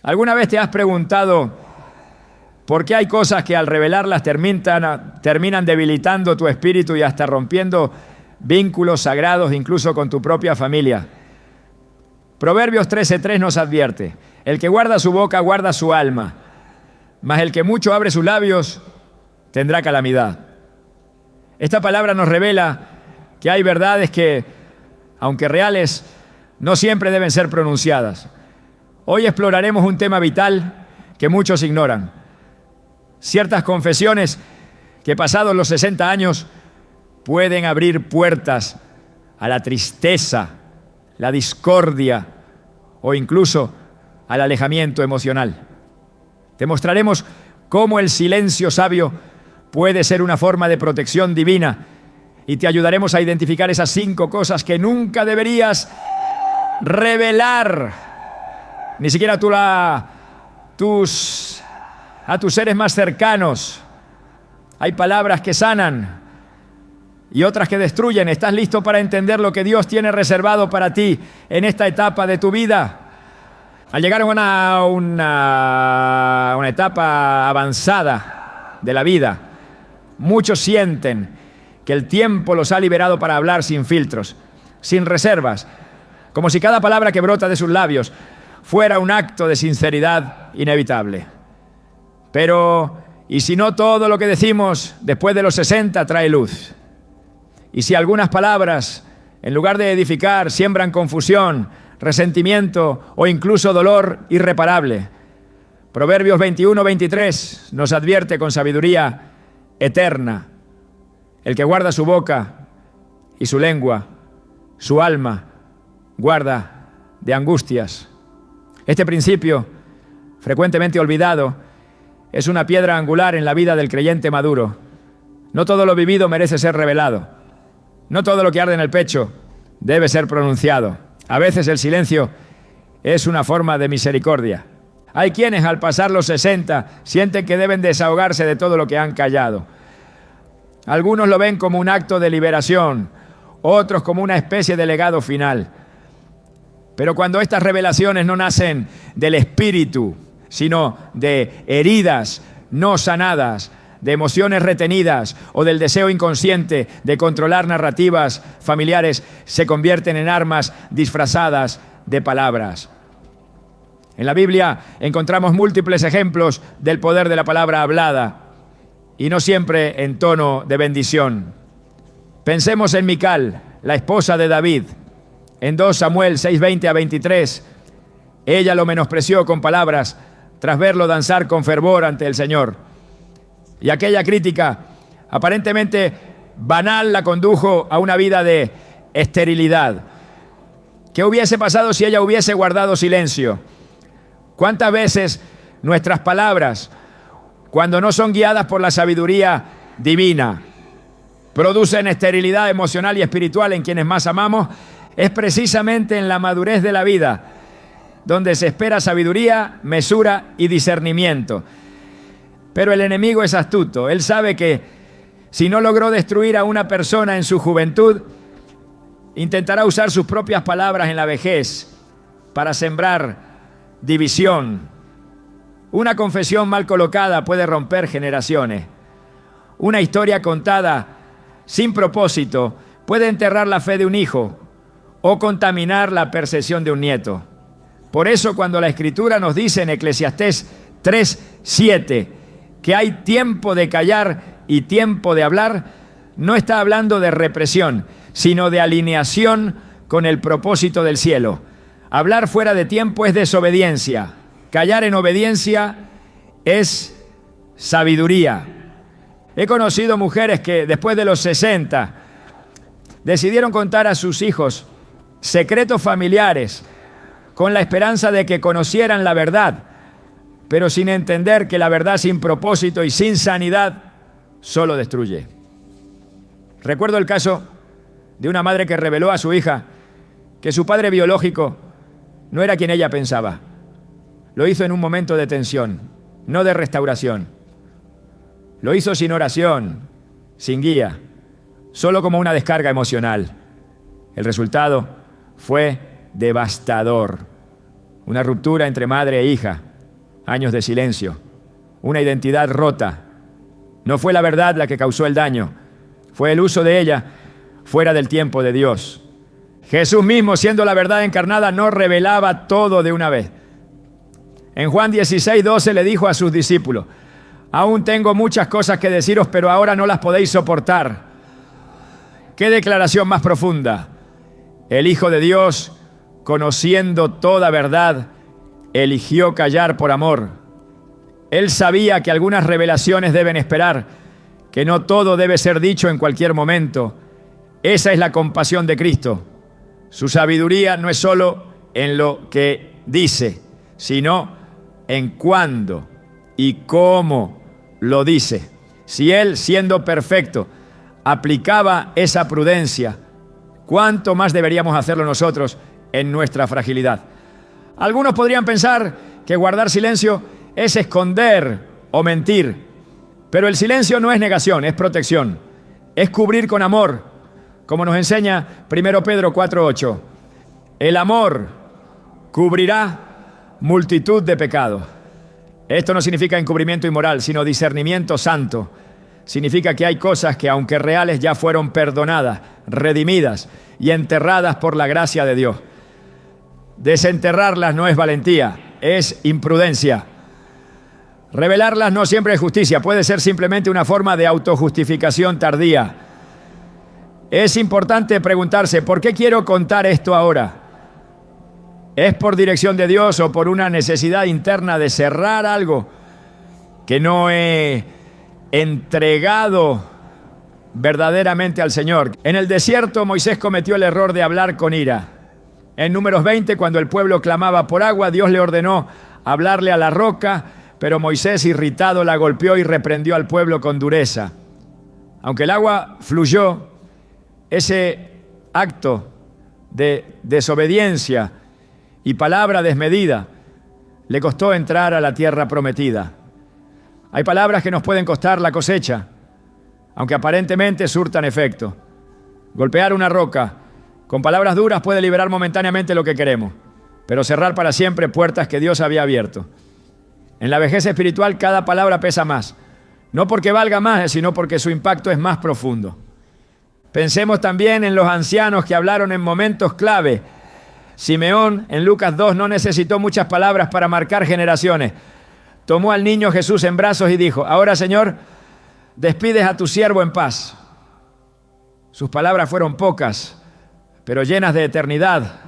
¿Alguna vez te has preguntado por qué hay cosas que al revelarlas terminan debilitando tu espíritu y hasta rompiendo vínculos sagrados incluso con tu propia familia? Proverbios 13:3 nos advierte: el que guarda su boca guarda su alma, mas el que mucho abre sus labios tendrá calamidad. Esta palabra nos revela que hay verdades que, aunque reales, no siempre deben ser pronunciadas. Hoy exploraremos un tema vital que muchos ignoran. Ciertas confesiones que pasados los 60 años pueden abrir puertas a la tristeza, la discordia o incluso al alejamiento emocional. Te mostraremos cómo el silencio sabio puede ser una forma de protección divina y te ayudaremos a identificar esas 5 cosas que nunca deberías revelar, ni siquiera a tus seres más cercanos. Hay palabras que sanan y otras que destruyen. ¿Estás listo para entender lo que Dios tiene reservado para ti en esta etapa de tu vida? Al llegar a una etapa avanzada de la vida, muchos sienten que el tiempo los ha liberado para hablar sin filtros, sin reservas, como si cada palabra que brota de sus labios fuera un acto de sinceridad inevitable. Pero, ¿y si no todo lo que decimos después de los 60 trae luz? ¿Y si algunas palabras, en lugar de edificar, siembran confusión, resentimiento o incluso dolor irreparable? Proverbios 21:23 nos advierte con sabiduría eterna: el que guarda su boca y su lengua, su alma, guarda de angustias. Este principio, frecuentemente olvidado, es una piedra angular en la vida del creyente maduro. No todo lo vivido merece ser revelado. No todo lo que arde en el pecho debe ser pronunciado. A veces el silencio es una forma de misericordia. Hay quienes al pasar los 60 sienten que deben desahogarse de todo lo que han callado. Algunos lo ven como un acto de liberación, otros como una especie de legado final. Pero cuando estas revelaciones no nacen del espíritu, sino de heridas no sanadas, de emociones retenidas o del deseo inconsciente de controlar narrativas familiares, se convierten en armas disfrazadas de palabras. En la Biblia encontramos múltiples ejemplos del poder de la palabra hablada, y no siempre en tono de bendición. Pensemos en Mical, la esposa de David. En 2 Samuel 6:20-23, ella lo menospreció con palabras tras verlo danzar con fervor ante el Señor. Y aquella crítica aparentemente banal la condujo a una vida de esterilidad. ¿Qué hubiese pasado si ella hubiese guardado silencio? ¿Cuántas veces nuestras palabras, cuando no son guiadas por la sabiduría divina, producen esterilidad emocional y espiritual en quienes más amamos? Es precisamente en la madurez de la vida donde se espera sabiduría, mesura y discernimiento. Pero el enemigo es astuto. Él sabe que si no logró destruir a una persona en su juventud, intentará usar sus propias palabras en la vejez para sembrar división. Una confesión mal colocada puede romper generaciones. Una historia contada sin propósito puede enterrar la fe de un hijo o contaminar la percepción de un nieto. Por eso cuando la Escritura nos dice en Eclesiastés 3:7 que hay tiempo de callar y tiempo de hablar, no está hablando de represión, sino de alineación con el propósito del cielo. Hablar fuera de tiempo es desobediencia. Callar en obediencia es sabiduría. He conocido mujeres que después de los 60 decidieron contar a sus hijos secretos familiares con la esperanza de que conocieran la verdad, pero sin entender que la verdad sin propósito y sin sanidad solo destruye. Recuerdo el caso de una madre que reveló a su hija que su padre biológico no era quien ella pensaba. Lo hizo en un momento de tensión, no de restauración. Lo hizo sin oración, sin guía, solo como una descarga emocional. El resultado fue devastador. Una ruptura entre madre e hija, años de silencio, una identidad rota. No fue la verdad la que causó el daño, fue el uso de ella fuera del tiempo de Dios. Jesús mismo, siendo la verdad encarnada, no revelaba todo de una vez. En Juan 16:12 le dijo a sus discípulos: aún tengo muchas cosas que deciros, pero ahora no las podéis soportar. ¿Qué declaración más profunda? El Hijo de Dios, conociendo toda verdad, eligió callar por amor. Él sabía que algunas revelaciones deben esperar, que no todo debe ser dicho en cualquier momento. Esa es la compasión de Cristo. Su sabiduría no es solo en lo que dice, sino en cuándo y cómo lo dice. Si Él, siendo perfecto, aplicaba esa prudencia, ¿cuánto más deberíamos hacerlo nosotros en nuestra fragilidad? Algunos podrían pensar que guardar silencio es esconder o mentir, pero el silencio no es negación, es protección, es cubrir con amor, como nos enseña 1 Pedro 4:8. El amor cubrirá multitud de pecados. Esto no significa encubrimiento inmoral, sino discernimiento santo. Significa que hay cosas que, aunque reales, ya fueron perdonadas, redimidas y enterradas por la gracia de Dios. Desenterrarlas no es valentía, es imprudencia. Revelarlas no siempre es justicia, puede ser simplemente una forma de autojustificación tardía. Es importante preguntarse, ¿por qué quiero contar esto ahora? ¿Es por dirección de Dios o por una necesidad interna de cerrar algo que no he entregado verdaderamente al Señor? En el desierto, Moisés cometió el error de hablar con ira. En Números 20, cuando el pueblo clamaba por agua, Dios le ordenó hablarle a la roca, pero Moisés, irritado, la golpeó y reprendió al pueblo con dureza. Aunque el agua fluyó, ese acto de desobediencia y palabra desmedida le costó entrar a la tierra prometida. Hay palabras que nos pueden costar la cosecha, aunque aparentemente surtan efecto. Golpear una roca con palabras duras puede liberar momentáneamente lo que queremos, pero cerrar para siempre puertas que Dios había abierto. En la vejez espiritual cada palabra pesa más, no porque valga más, sino porque su impacto es más profundo. Pensemos también en los ancianos que hablaron en momentos clave. Simeón, en Lucas 2, no necesitó muchas palabras para marcar generaciones. Tomó al niño Jesús en brazos y dijo: ahora, Señor, despides a tu siervo en paz. Sus palabras fueron pocas, pero llenas de eternidad.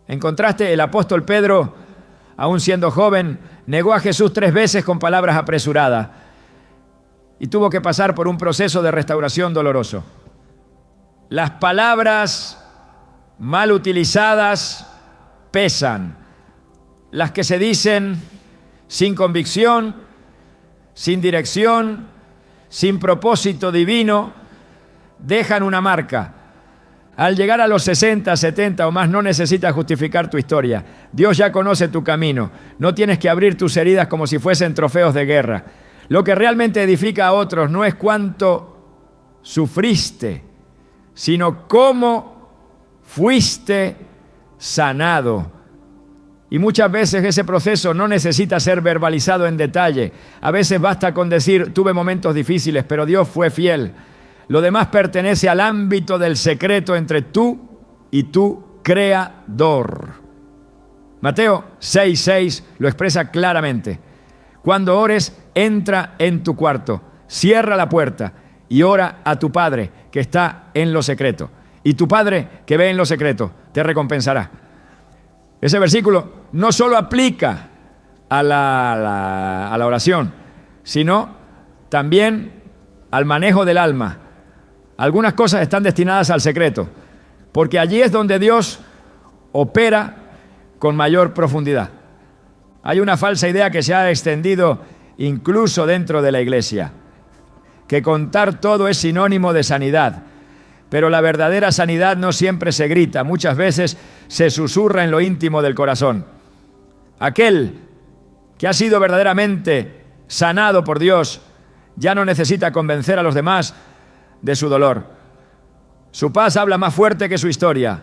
En contraste, el apóstol Pedro, aún siendo joven, negó a Jesús 3 veces con palabras apresuradas y tuvo que pasar por un proceso de restauración doloroso. Las palabras mal utilizadas pesan. Las que se dicen sin convicción, sin dirección, sin propósito divino, dejan una marca. Al llegar a los 60, 70 o más, no necesitas justificar tu historia. Dios ya conoce tu camino. No tienes que abrir tus heridas como si fuesen trofeos de guerra. Lo que realmente edifica a otros no es cuánto sufriste, sino cómo fuiste sanado. Y muchas veces ese proceso no necesita ser verbalizado en detalle. A veces basta con decir: tuve momentos difíciles, pero Dios fue fiel. Lo demás pertenece al ámbito del secreto entre tú y tu Creador. Mateo 6:6 lo expresa claramente. Cuando ores, entra en tu cuarto, cierra la puerta y ora a tu Padre que está en lo secreto. Y tu Padre que ve en lo secreto te recompensará. Ese versículo no solo aplica a la oración, sino también al manejo del alma. Algunas cosas están destinadas al secreto, porque allí es donde Dios opera con mayor profundidad. Hay una falsa idea que se ha extendido incluso dentro de la iglesia, que contar todo es sinónimo de sanidad. Pero la verdadera sanidad no siempre se grita, muchas veces se susurra en lo íntimo del corazón. Aquel que ha sido verdaderamente sanado por Dios ya no necesita convencer a los demás de su dolor. Su paz habla más fuerte que su historia.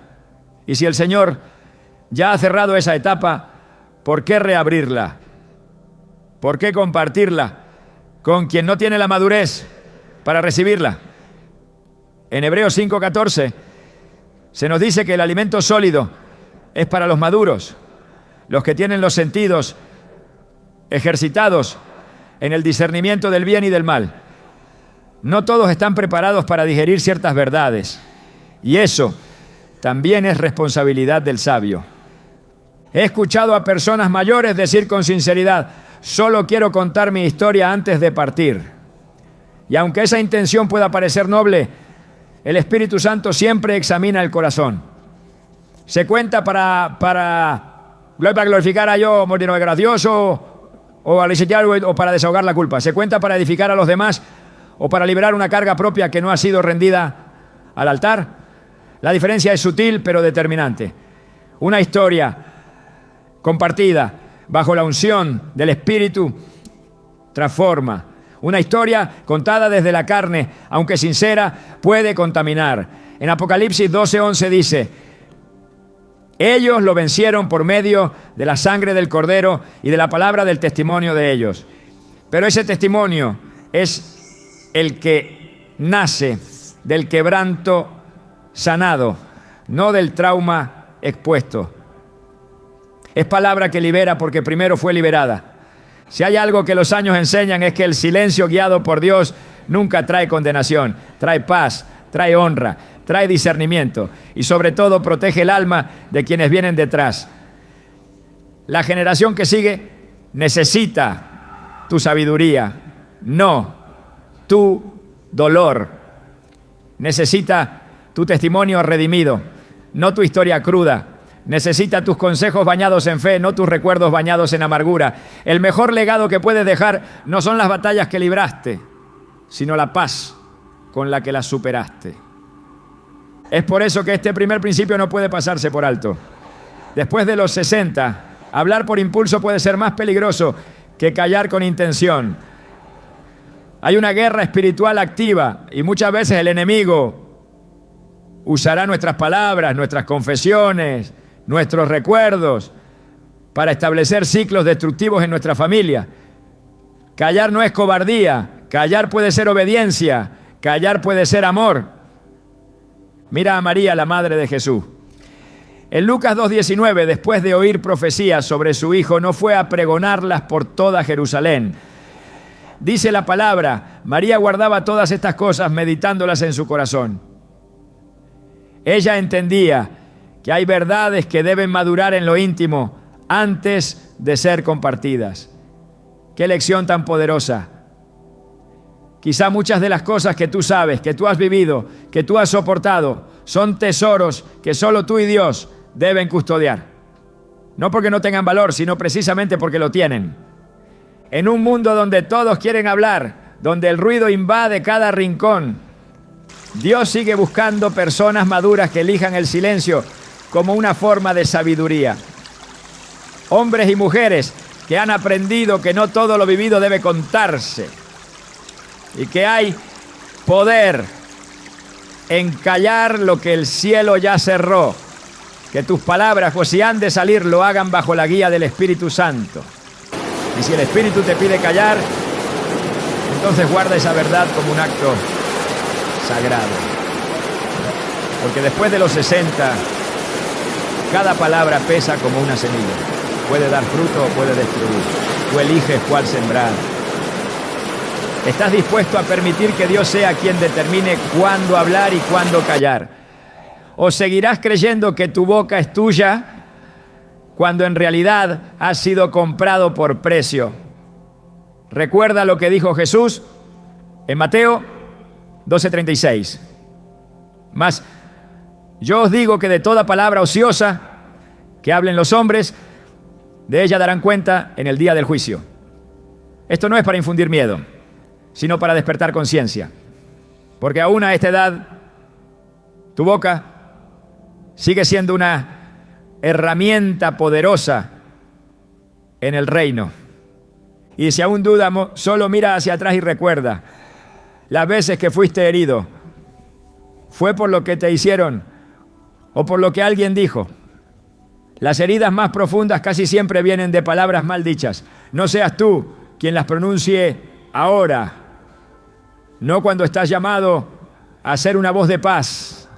Y si el Señor ya ha cerrado esa etapa, ¿por qué reabrirla? ¿Por qué compartirla con quien no tiene la madurez para recibirla? En Hebreos 5:14 se nos dice que el alimento sólido es para los maduros, los que tienen los sentidos ejercitados en el discernimiento del bien y del mal. No todos están preparados para digerir ciertas verdades, y eso también es responsabilidad del sabio. He escuchado a personas mayores decir con sinceridad: solo quiero contar mi historia antes de partir. Y aunque esa intención pueda parecer noble, el Espíritu Santo siempre examina el corazón. Se cuenta para glorificar a yo, moreno gracioso, o o para desahogar la culpa. Se cuenta para edificar a los demás o para liberar una carga propia que no ha sido rendida al altar. La diferencia es sutil pero determinante. Una historia compartida bajo la unción del Espíritu transforma. Una historia contada desde la carne, aunque sincera, puede contaminar. En Apocalipsis 12:11 dice: ellos lo vencieron por medio de la sangre del Cordero y de la palabra del testimonio de ellos. Pero ese testimonio es el que nace del quebranto sanado, no del trauma expuesto. Es palabra que libera porque primero fue liberada. Si hay algo que los años enseñan es que el silencio guiado por Dios nunca trae condenación, trae paz, trae honra, trae discernimiento y sobre todo protege el alma de quienes vienen detrás. La generación que sigue necesita tu sabiduría, no tu dolor. Necesita tu testimonio redimido, no tu historia cruda. Necesita tus consejos bañados en fe, no tus recuerdos bañados en amargura. El mejor legado que puedes dejar no son las batallas que libraste, sino la paz con la que las superaste. Es por eso que este primer principio no puede pasarse por alto. Después de los 60, hablar por impulso puede ser más peligroso que callar con intención. Hay una guerra espiritual activa y muchas veces el enemigo usará nuestras palabras, nuestras confesiones, nuestros recuerdos para establecer ciclos destructivos en nuestra familia. Callar no es cobardía, callar puede ser obediencia, callar puede ser amor. Mira a María, la madre de Jesús. En Lucas 2:19, después de oír profecías sobre su hijo, no fue a pregonarlas por toda Jerusalén. Dice la palabra, María guardaba todas estas cosas meditándolas en su corazón. Ella entendía que hay verdades que deben madurar en lo íntimo antes de ser compartidas. ¡Qué lección tan poderosa! Quizá muchas de las cosas que tú sabes, que tú has vivido, que tú has soportado, son tesoros que solo tú y Dios deben custodiar. No porque no tengan valor, sino precisamente porque lo tienen. En un mundo donde todos quieren hablar, donde el ruido invade cada rincón, Dios sigue buscando personas maduras que elijan el silencio como una forma de sabiduría. Hombres y mujeres que han aprendido que no todo lo vivido debe contarse y que hay poder en callar lo que el cielo ya cerró. Que tus palabras, pues si han de salir, lo hagan bajo la guía del Espíritu Santo. Y si el Espíritu te pide callar, entonces guarda esa verdad como un acto sagrado. Porque después de los 60, cada palabra pesa como una semilla. Puede dar fruto o puede destruir. Tú eliges cuál sembrar. ¿Estás dispuesto a permitir que Dios sea quien determine cuándo hablar y cuándo callar? ¿O seguirás creyendo que tu boca es tuya cuando en realidad has sido comprado por precio? Recuerda lo que dijo Jesús en Mateo 12:36. Mas yo os digo que de toda palabra ociosa que hablen los hombres, de ella darán cuenta en el día del juicio. Esto no es para infundir miedo, sino para despertar conciencia. Porque aún a esta edad, tu boca sigue siendo una herramienta poderosa en el reino. Y si aún dudas, solo mira hacia atrás y recuerda las veces que fuiste herido. ¿Fue por lo que te hicieron o por lo que alguien dijo? Las heridas más profundas casi siempre vienen de palabras mal dichas. No seas tú quien las pronuncie ahora, no cuando estás llamado a ser una voz de paz,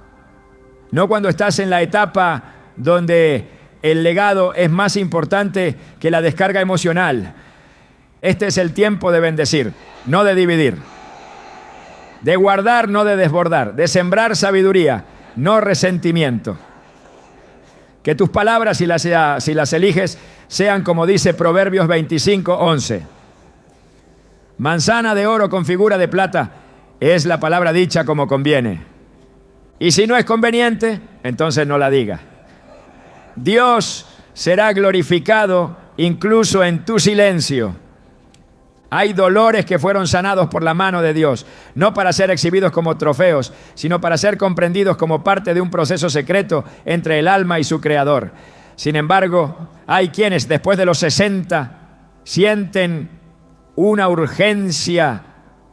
no cuando estás en la etapa donde el legado es más importante que la descarga emocional. Este es el tiempo de bendecir, no de dividir, de guardar, no de desbordar, de sembrar sabiduría, no resentimiento. Que tus palabras, si las eliges, sean como dice Proverbios 25:11. Manzana de oro con figura de plata es la palabra dicha como conviene. Y si no es conveniente, entonces no la diga. Dios será glorificado incluso en tu silencio. Hay dolores que fueron sanados por la mano de Dios, no para ser exhibidos como trofeos, sino para ser comprendidos como parte de un proceso secreto entre el alma y su Creador. Sin embargo, hay quienes después de los 60 sienten una urgencia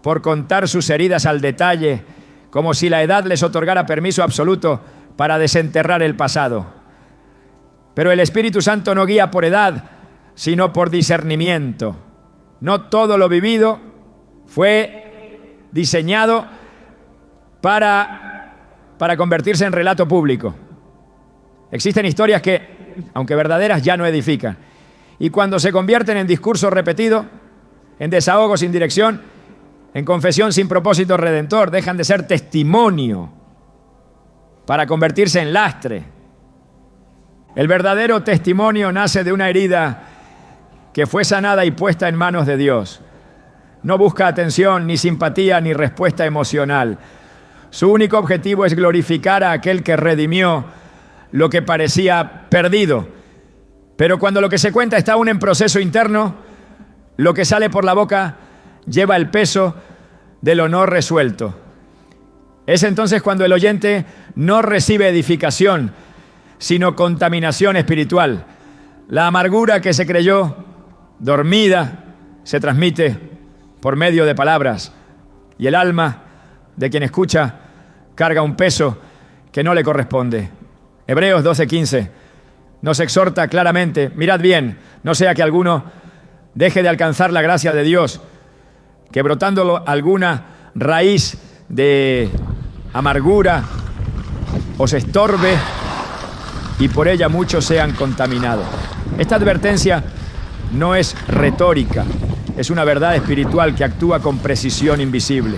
por contar sus heridas al detalle, como si la edad les otorgara permiso absoluto para desenterrar el pasado. Pero el Espíritu Santo no guía por edad, sino por discernimiento. No todo lo vivido fue diseñado para convertirse en relato público. Existen historias que, aunque verdaderas, ya no edifican. Y cuando se convierten en discurso repetido, en desahogo sin dirección, en confesión sin propósito redentor, dejan de ser testimonio para convertirse en lastre. El verdadero testimonio nace de una herida que fue sanada y puesta en manos de Dios. No busca atención, ni simpatía, ni respuesta emocional. Su único objetivo es glorificar a aquel que redimió lo que parecía perdido. Pero cuando lo que se cuenta está aún en proceso interno, lo que sale por la boca lleva el peso de lo no resuelto. Es entonces cuando el oyente no recibe edificación, sino contaminación espiritual. La amargura que se creyó dormida se transmite por medio de palabras, y el alma de quien escucha carga un peso que no le corresponde. Hebreos 12:15 nos exhorta claramente: mirad bien, no sea que alguno deje de alcanzar la gracia de Dios, que brotando alguna raíz de amargura os estorbe y por ella muchos sean contaminados. Esta advertencia no es retórica, es una verdad espiritual que actúa con precisión invisible.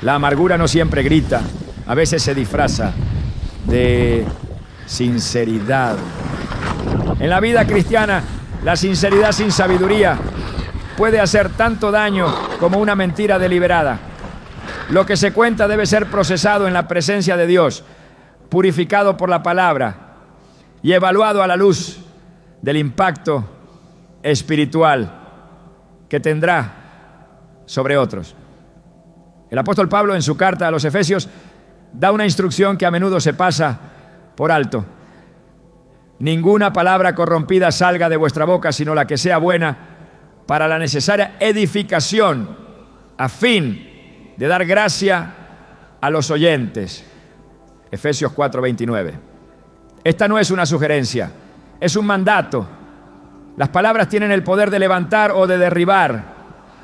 La amargura no siempre grita, a veces se disfraza de sinceridad. En la vida cristiana, la sinceridad sin sabiduría puede hacer tanto daño como una mentira deliberada. Lo que se cuenta debe ser procesado en la presencia de Dios, purificado por la palabra y evaluado a la luz del impacto espiritual que tendrá sobre otros. El apóstol Pablo, en su carta a los Efesios, da una instrucción que a menudo se pasa por alto. Ninguna palabra corrompida salga de vuestra boca, sino la que sea buena para la necesaria edificación, a fin de dar gracia a los oyentes. Efesios 4:29. Esta no es una sugerencia, es un mandato. Las palabras tienen el poder de levantar o de derribar.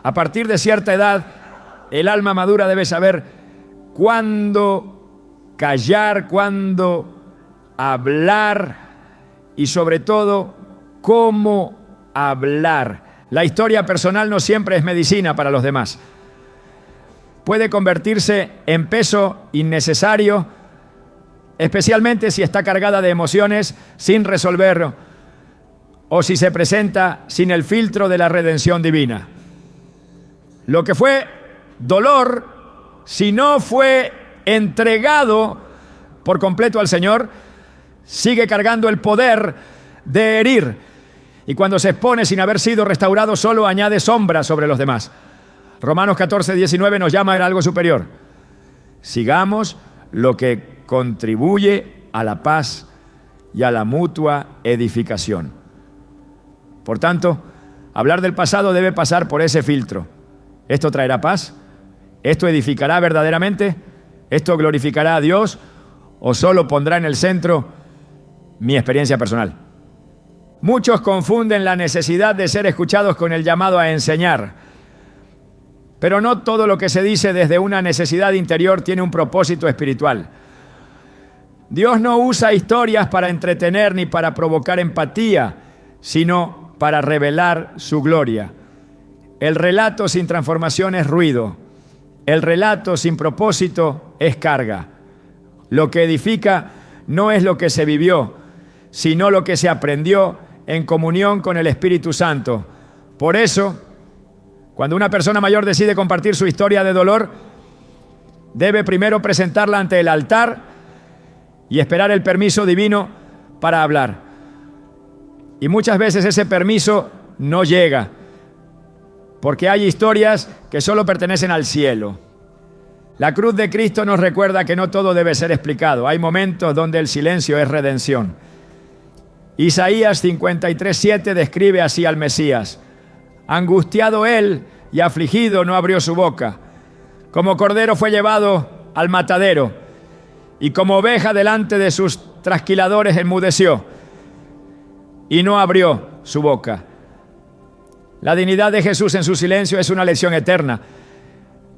A partir de cierta edad, el alma madura debe saber cuándo callar, cuándo hablar y sobre todo cómo hablar. La historia personal no siempre es medicina para los demás. Puede convertirse en peso innecesario, especialmente si está cargada de emociones sin resolver o si se presenta sin el filtro de la redención divina. Lo que fue dolor, si no fue entregado por completo al Señor, sigue cargando el poder de herir. Y cuando se expone sin haber sido restaurado, solo añade sombra sobre los demás. Romanos 14:19 nos llama a algo superior. Sigamos lo que contribuye a la paz y a la mutua edificación. Por tanto, hablar del pasado debe pasar por ese filtro. ¿Esto traerá paz? ¿Esto edificará verdaderamente? ¿Esto glorificará a Dios? ¿O solo pondrá en el centro mi experiencia personal? Muchos confunden la necesidad de ser escuchados con el llamado a enseñar. Pero no todo lo que se dice desde una necesidad interior tiene un propósito espiritual. Dios no usa historias para entretener ni para provocar empatía, sino para revelar su gloria. El relato sin transformación es ruido. El relato sin propósito es carga. Lo que edifica no es lo que se vivió, sino lo que se aprendió en comunión con el Espíritu Santo. Por eso, cuando una persona mayor decide compartir su historia de dolor, debe primero presentarla ante el altar y esperar el permiso divino para hablar. Y muchas veces ese permiso no llega, porque hay historias que solo pertenecen al cielo. La cruz de Cristo nos recuerda que no todo debe ser explicado. Hay momentos donde el silencio es redención. Isaías 53:7 describe así al Mesías: angustiado él y afligido no abrió su boca. Como cordero fue llevado al matadero, y como oveja delante de sus trasquiladores enmudeció, y no abrió su boca. La dignidad de Jesús en su silencio es una lección eterna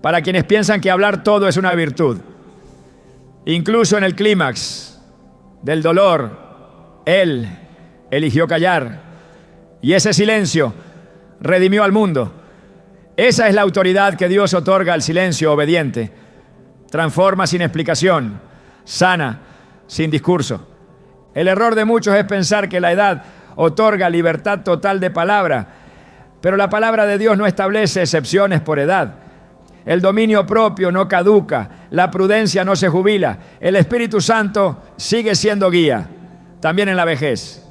para quienes piensan que hablar todo es una virtud. Incluso en el clímax del dolor, Él eligió callar, y ese silencio redimió al mundo. Esa es la autoridad que Dios otorga al silencio obediente. Transforma sin explicación, sana sin discurso. El error de muchos es pensar que la edad otorga libertad total de palabra, pero la palabra de Dios no establece excepciones por edad. El dominio propio no caduca, la prudencia no se jubila, el Espíritu Santo sigue siendo guía, también en la vejez.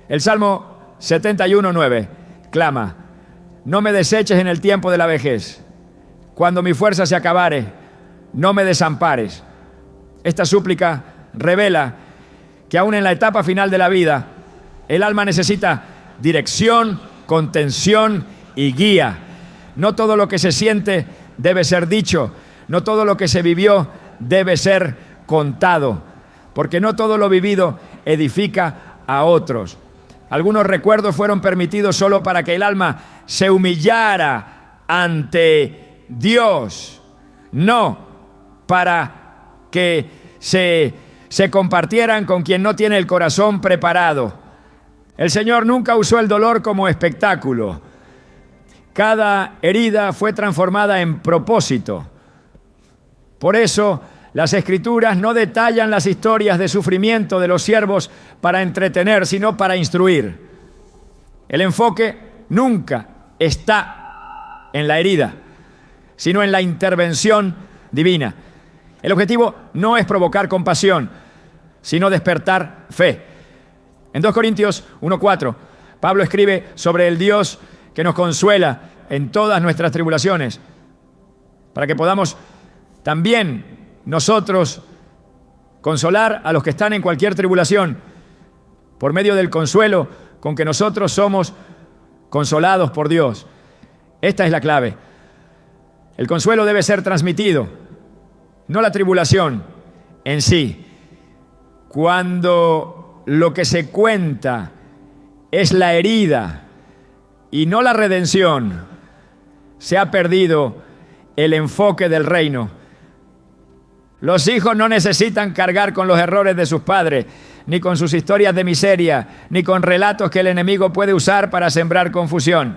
El Salmo 71:9 clama: no me deseches en el tiempo de la vejez, cuando mi fuerza se acabare, no me desampares. Esta súplica revela que aún en la etapa final de la vida, el alma necesita dirección, contención y guía. No todo lo que se siente debe ser dicho, no todo lo que se vivió debe ser contado, porque no todo lo vivido edifica a otros. Algunos recuerdos fueron permitidos solo para que el alma se humillara ante Dios, no para que se compartieran con quien no tiene el corazón preparado. El Señor nunca usó el dolor como espectáculo. Cada herida fue transformada en propósito. Por eso, las Escrituras no detallan las historias de sufrimiento de los siervos para entretener, sino para instruir. El enfoque nunca está en la herida, sino en la intervención divina. El objetivo no es provocar compasión, sino despertar fe. En 2 Corintios 1:4, Pablo escribe sobre el Dios que nos consuela en todas nuestras tribulaciones, para que podamos también nosotros consolar a los que están en cualquier tribulación, por medio del consuelo con que nosotros somos consolados por Dios. Esta es la clave. El consuelo debe ser transmitido, no la tribulación en sí. Cuando lo que se cuenta es la herida y no la redención, se ha perdido el enfoque del reino. Los hijos no necesitan cargar con los errores de sus padres, ni con sus historias de miseria, ni con relatos que el enemigo puede usar para sembrar confusión.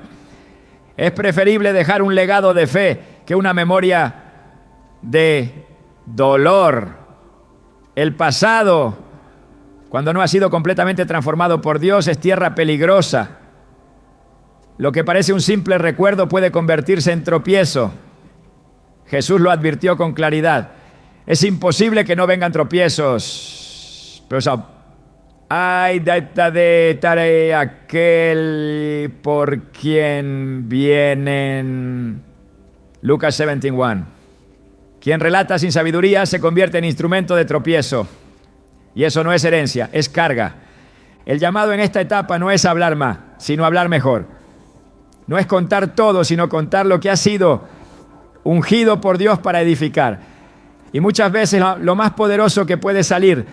Es preferible dejar un legado de fe que una memoria de dolor. El pasado, cuando no ha sido completamente transformado por Dios, es tierra peligrosa. Lo que parece un simple recuerdo puede convertirse en tropiezo. Jesús lo advirtió con claridad. Es imposible que no vengan tropiezos. Pero ay, de aquel por quien vienen. Lucas 17:1. Quien relata sin sabiduría se convierte en instrumento de tropiezo. Y eso no es herencia, es carga. El llamado en esta etapa no es hablar más, sino hablar mejor. No es contar todo, sino contar lo que ha sido ungido por Dios para edificar. Y muchas veces lo más poderoso que puede salir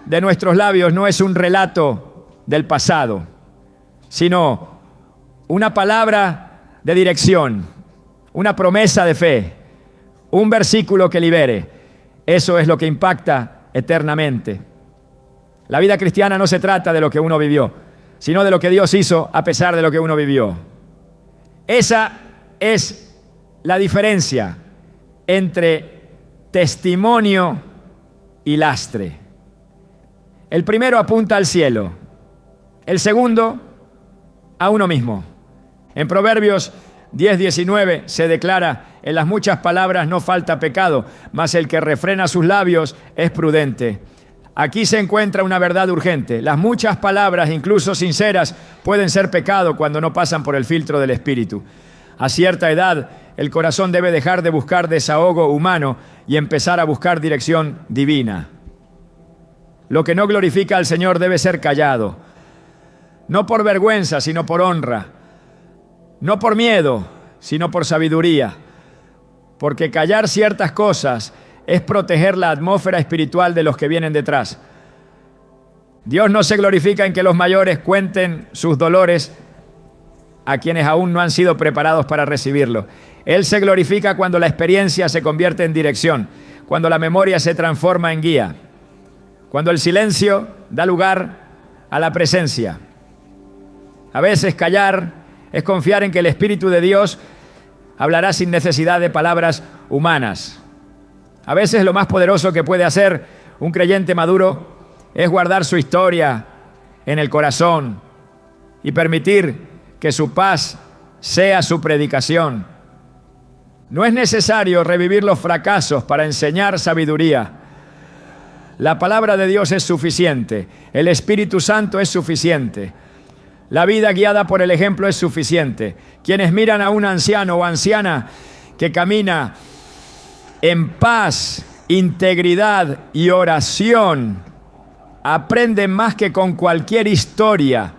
de nuestros labios no es un relato del pasado, sino una palabra de dirección, una promesa de fe, un versículo que libere. Eso es lo que impacta eternamente. La vida cristiana no se trata de lo que uno vivió, sino de lo que Dios hizo a pesar de lo que uno vivió. Esa es la diferencia entre testimonio y lastre. El primero apunta al cielo, el segundo a uno mismo. En Proverbios 10:19 se declara: en las muchas palabras no falta pecado, mas el que refrena sus labios es prudente. Aquí se encuentra una verdad urgente. Las muchas palabras, incluso sinceras, pueden ser pecado cuando no pasan por el filtro del Espíritu. A cierta edad, el corazón debe dejar de buscar desahogo humano y empezar a buscar dirección divina. Lo que no glorifica al Señor debe ser callado, no por vergüenza, sino por honra, no por miedo, sino por sabiduría, porque callar ciertas cosas es proteger la atmósfera espiritual de los que vienen detrás. Dios no se glorifica en que los mayores cuenten sus dolores a quienes aún no han sido preparados para recibirlo. Él se glorifica cuando la experiencia se convierte en dirección, cuando la memoria se transforma en guía, cuando el silencio da lugar a la presencia. A veces callar es confiar en que el Espíritu de Dios hablará sin necesidad de palabras humanas. A veces lo más poderoso que puede hacer un creyente maduro es guardar su historia en el corazón y permitir que su paz sea su predicación. No es necesario revivir los fracasos para enseñar sabiduría. La palabra de Dios es suficiente. El Espíritu Santo es suficiente. La vida guiada por el ejemplo es suficiente. Quienes miran a un anciano o anciana que camina en paz, integridad y oración, aprenden más que con cualquier historia.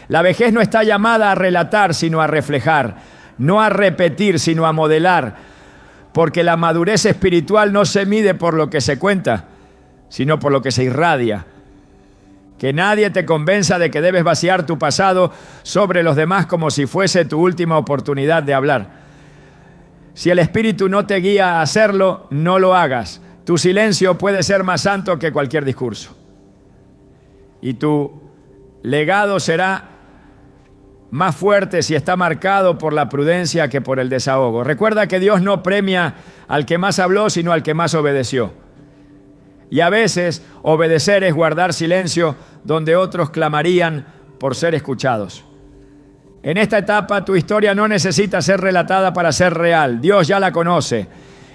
La vejez no está llamada a relatar, sino a reflejar, no a repetir, sino a modelar, porque la madurez espiritual no se mide por lo que se cuenta, sino por lo que se irradia. Que nadie te convenza de que debes vaciar tu pasado sobre los demás como si fuese tu última oportunidad de hablar. Si el Espíritu no te guía a hacerlo, no lo hagas. Tu silencio puede ser más santo que cualquier discurso. Y tu legado será más fuerte si está marcado por la prudencia que por el desahogo. Recuerda que Dios no premia al que más habló, sino al que más obedeció. Y a veces obedecer es guardar silencio donde otros clamarían por ser escuchados. En esta etapa tu historia no necesita ser relatada para ser real. Dios ya la conoce.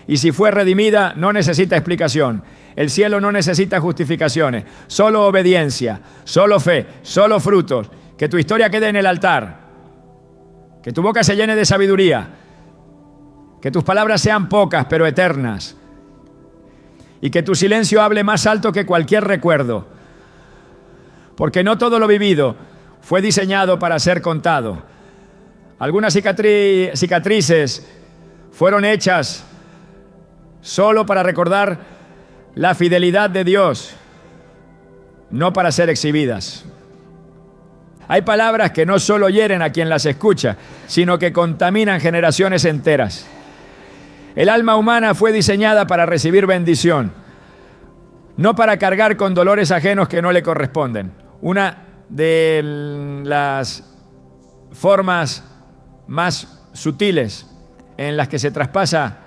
Y si fue redimida, no necesita explicación. El cielo no necesita justificaciones. Solo obediencia, solo fe, solo frutos. Que tu historia quede en el altar. Que tu boca se llene de sabiduría. Que tus palabras sean pocas pero eternas. Y que tu silencio hable más alto que cualquier recuerdo. Porque no todo lo vivido fue diseñado para ser contado. Algunas cicatrices fueron hechas solo para recordar la fidelidad de Dios, no para ser exhibidas. Hay palabras que no solo hieren a quien las escucha, sino que contaminan generaciones enteras. El alma humana fue diseñada para recibir bendición, no para cargar con dolores ajenos que no le corresponden. Una de las formas más sutiles en las que se traspasa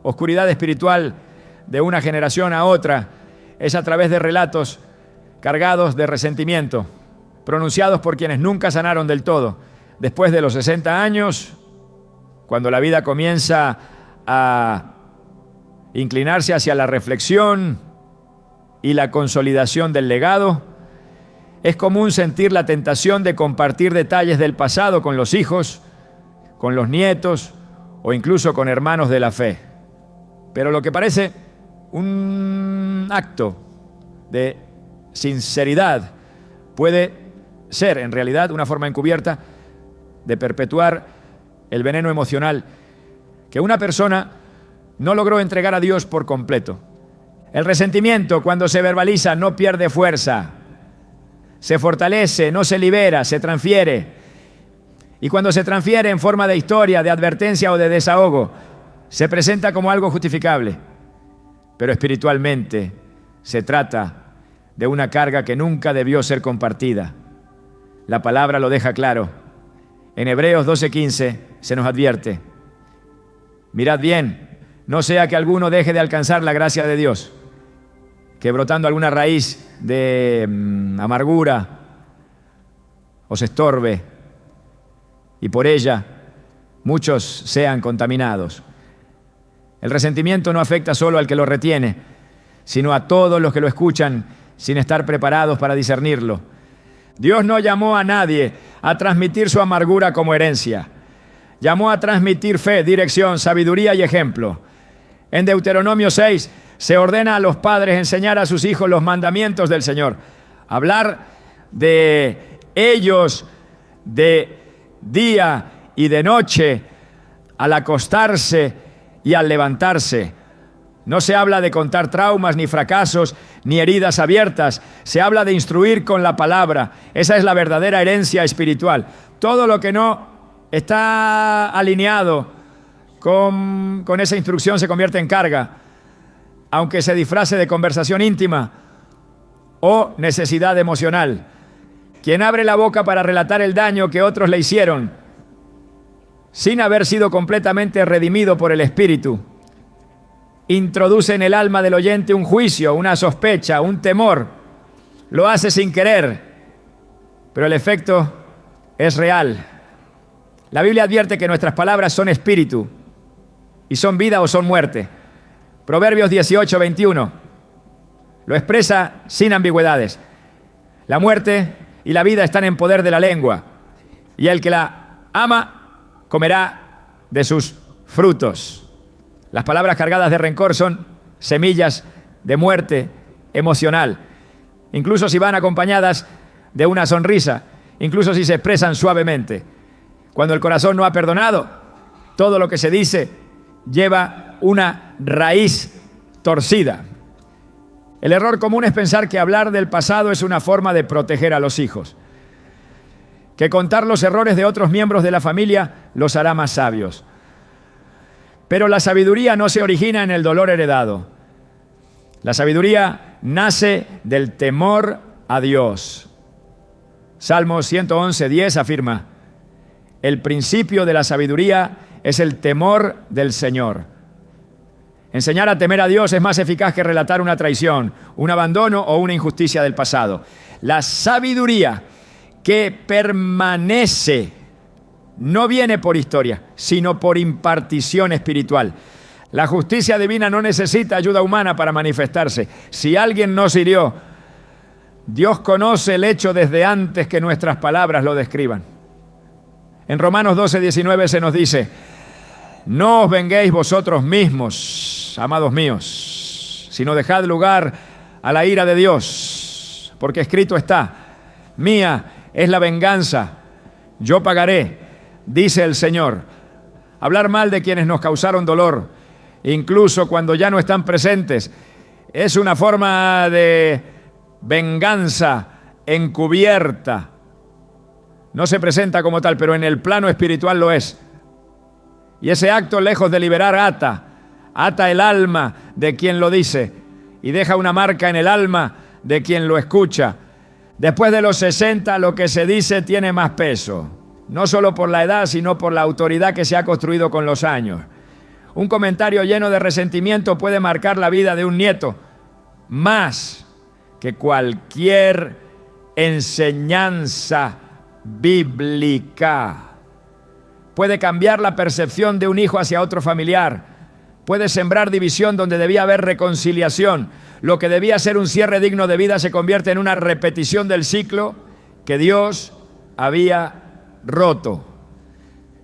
oscuridad espiritual de una generación a otra es a través de relatos cargados de resentimiento, pronunciados por quienes nunca sanaron del todo. Después de los 60 años, cuando la vida comienza a inclinarse hacia la reflexión y la consolidación del legado, es común sentir la tentación de compartir detalles del pasado con los hijos, con los nietos o incluso con hermanos de la fe. Pero lo que parece un acto de sinceridad puede ser en realidad una forma encubierta de perpetuar el veneno emocional que una persona no logró entregar a Dios por completo. El resentimiento, cuando se verbaliza, no pierde fuerza. se fortalece, no se libera, se transfiere. Y cuando se transfiere en forma de historia, de advertencia o de desahogo, se presenta como algo justificable. Pero espiritualmente se trata de una carga que nunca debió ser compartida. La palabra lo deja claro. En Hebreos 12:15 se nos advierte: mirad bien, no sea que alguno deje de alcanzar la gracia de Dios, que brotando alguna raíz de amargura os estorbe y por ella muchos sean contaminados. El resentimiento no afecta solo al que lo retiene, sino a todos los que lo escuchan sin estar preparados para discernirlo. Dios no llamó a nadie a transmitir su amargura como herencia. Llamó a transmitir fe, dirección, sabiduría y ejemplo. En Deuteronomio 6 se ordena a los padres enseñar a sus hijos los mandamientos del Señor. Hablar de ellos de día y de noche, al acostarse y al levantarse. No se habla de contar traumas, ni fracasos, ni heridas abiertas. Se habla de instruir con la palabra. Esa es la verdadera herencia espiritual. Todo lo que no está alineado con esa instrucción se convierte en carga, aunque se disfrace de conversación íntima o necesidad emocional. Quien abre la boca para relatar el daño que otros le hicieron, sin haber sido completamente redimido por el Espíritu, introduce en el alma del oyente un juicio, una sospecha, un temor. Lo hace sin querer, pero el efecto es real. La Biblia advierte que nuestras palabras son espíritu y son vida o son muerte. Proverbios 18:21 lo expresa sin ambigüedades. La muerte y la vida están en poder de la lengua, y el que la ama comerá de sus frutos. Las palabras cargadas de rencor son semillas de muerte emocional, incluso si van acompañadas de una sonrisa, incluso si se expresan suavemente. Cuando el corazón no ha perdonado, todo lo que se dice lleva una raíz torcida. El error común es pensar que hablar del pasado es una forma de proteger a los hijos, que contar los errores de otros miembros de la familia los hará más sabios. Pero la sabiduría no se origina en el dolor heredado. La sabiduría nace del temor a Dios. Salmo 111:10 afirma: el principio de la sabiduría es el temor del Señor. Enseñar a temer a Dios es más eficaz que relatar una traición, un abandono o una injusticia del pasado. La sabiduría que permanece no viene por historia, sino por impartición espiritual. La justicia divina no necesita ayuda humana para manifestarse. Si alguien nos hirió, Dios conoce el hecho desde antes que nuestras palabras lo describan. En Romanos 12:19 se nos dice: no os venguéis vosotros mismos, amados míos, sino dejad lugar a la ira de Dios, porque escrito está: mía es la venganza, yo pagaré, dice el Señor. Hablar mal de quienes nos causaron dolor, incluso cuando ya no están presentes, es una forma de venganza encubierta. No se presenta como tal, pero en el plano espiritual lo es. Y ese acto, lejos de liberar, ata el alma de quien lo dice y deja una marca en el alma de quien lo escucha. Después de los 60, lo que se dice tiene más peso, no solo por la edad, sino por la autoridad que se ha construido con los años. Un comentario lleno de resentimiento puede marcar la vida de un nieto más que cualquier enseñanza bíblica. Puede cambiar la percepción de un hijo hacia otro familiar. Puede sembrar división donde debía haber reconciliación. Lo que debía ser un cierre digno de vida se convierte en una repetición del ciclo que Dios había roto.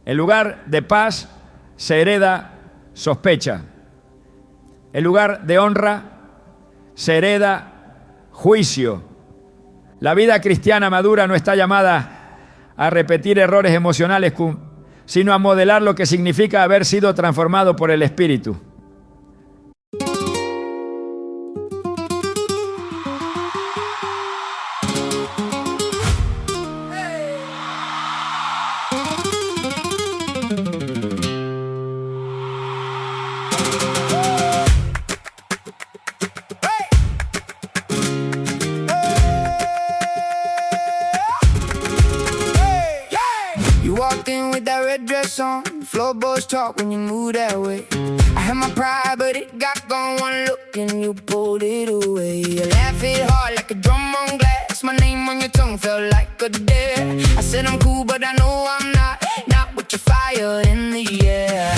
En lugar de paz se hereda sospecha. En lugar de honra se hereda juicio. La vida cristiana madura no está llamada a repetir errores emocionales, sino a modelar lo que significa haber sido transformado por el Espíritu. dress on, floorboards talk when you move that way. I had my pride, but it got gone one look and you pulled it away. You laugh it hard like a drum on glass. My name on your tongue felt like a dare. I said I'm cool, but I know I'm not. Not with your fire in the air.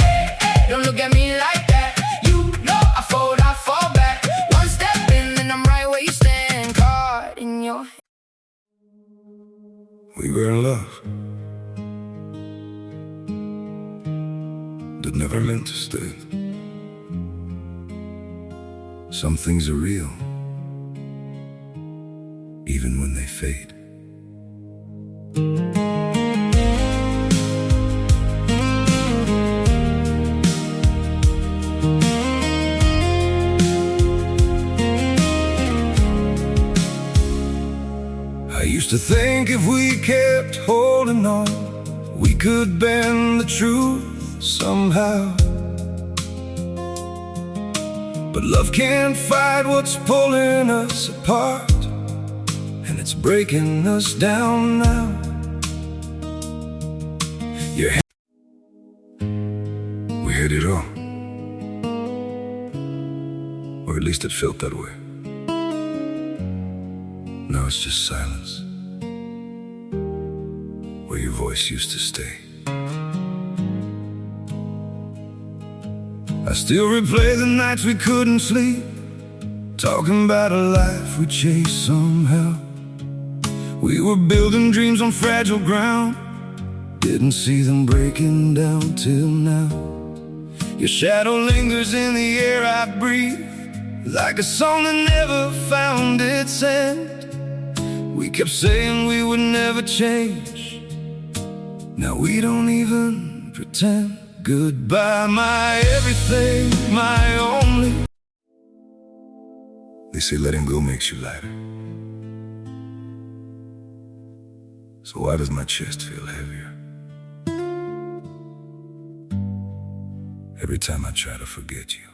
Don't look at me like that. You know I fall back. One step in and I'm right where you stand. Caught in your hand. We were in love, that never meant to stay. Some things are real, even when they fade. I used to think if we kept holding on, we could bend the truth somehow. But love can't fight what's pulling us apart, and it's breaking us down now. Yeah, we had it all, or at least it felt that way. Now it's just silence, where your voice used to stay. I still replay the nights we couldn't sleep, talking about a life we chased somehow. We were building dreams on fragile ground, didn't see them breaking down till now. Your shadow lingers in the air I breathe, like a song that never found its end. We kept saying we would never change, now we don't even pretend. Goodbye, my everything, my only. They say letting go makes you lighter, so why does my chest feel heavier every time I try to forget you?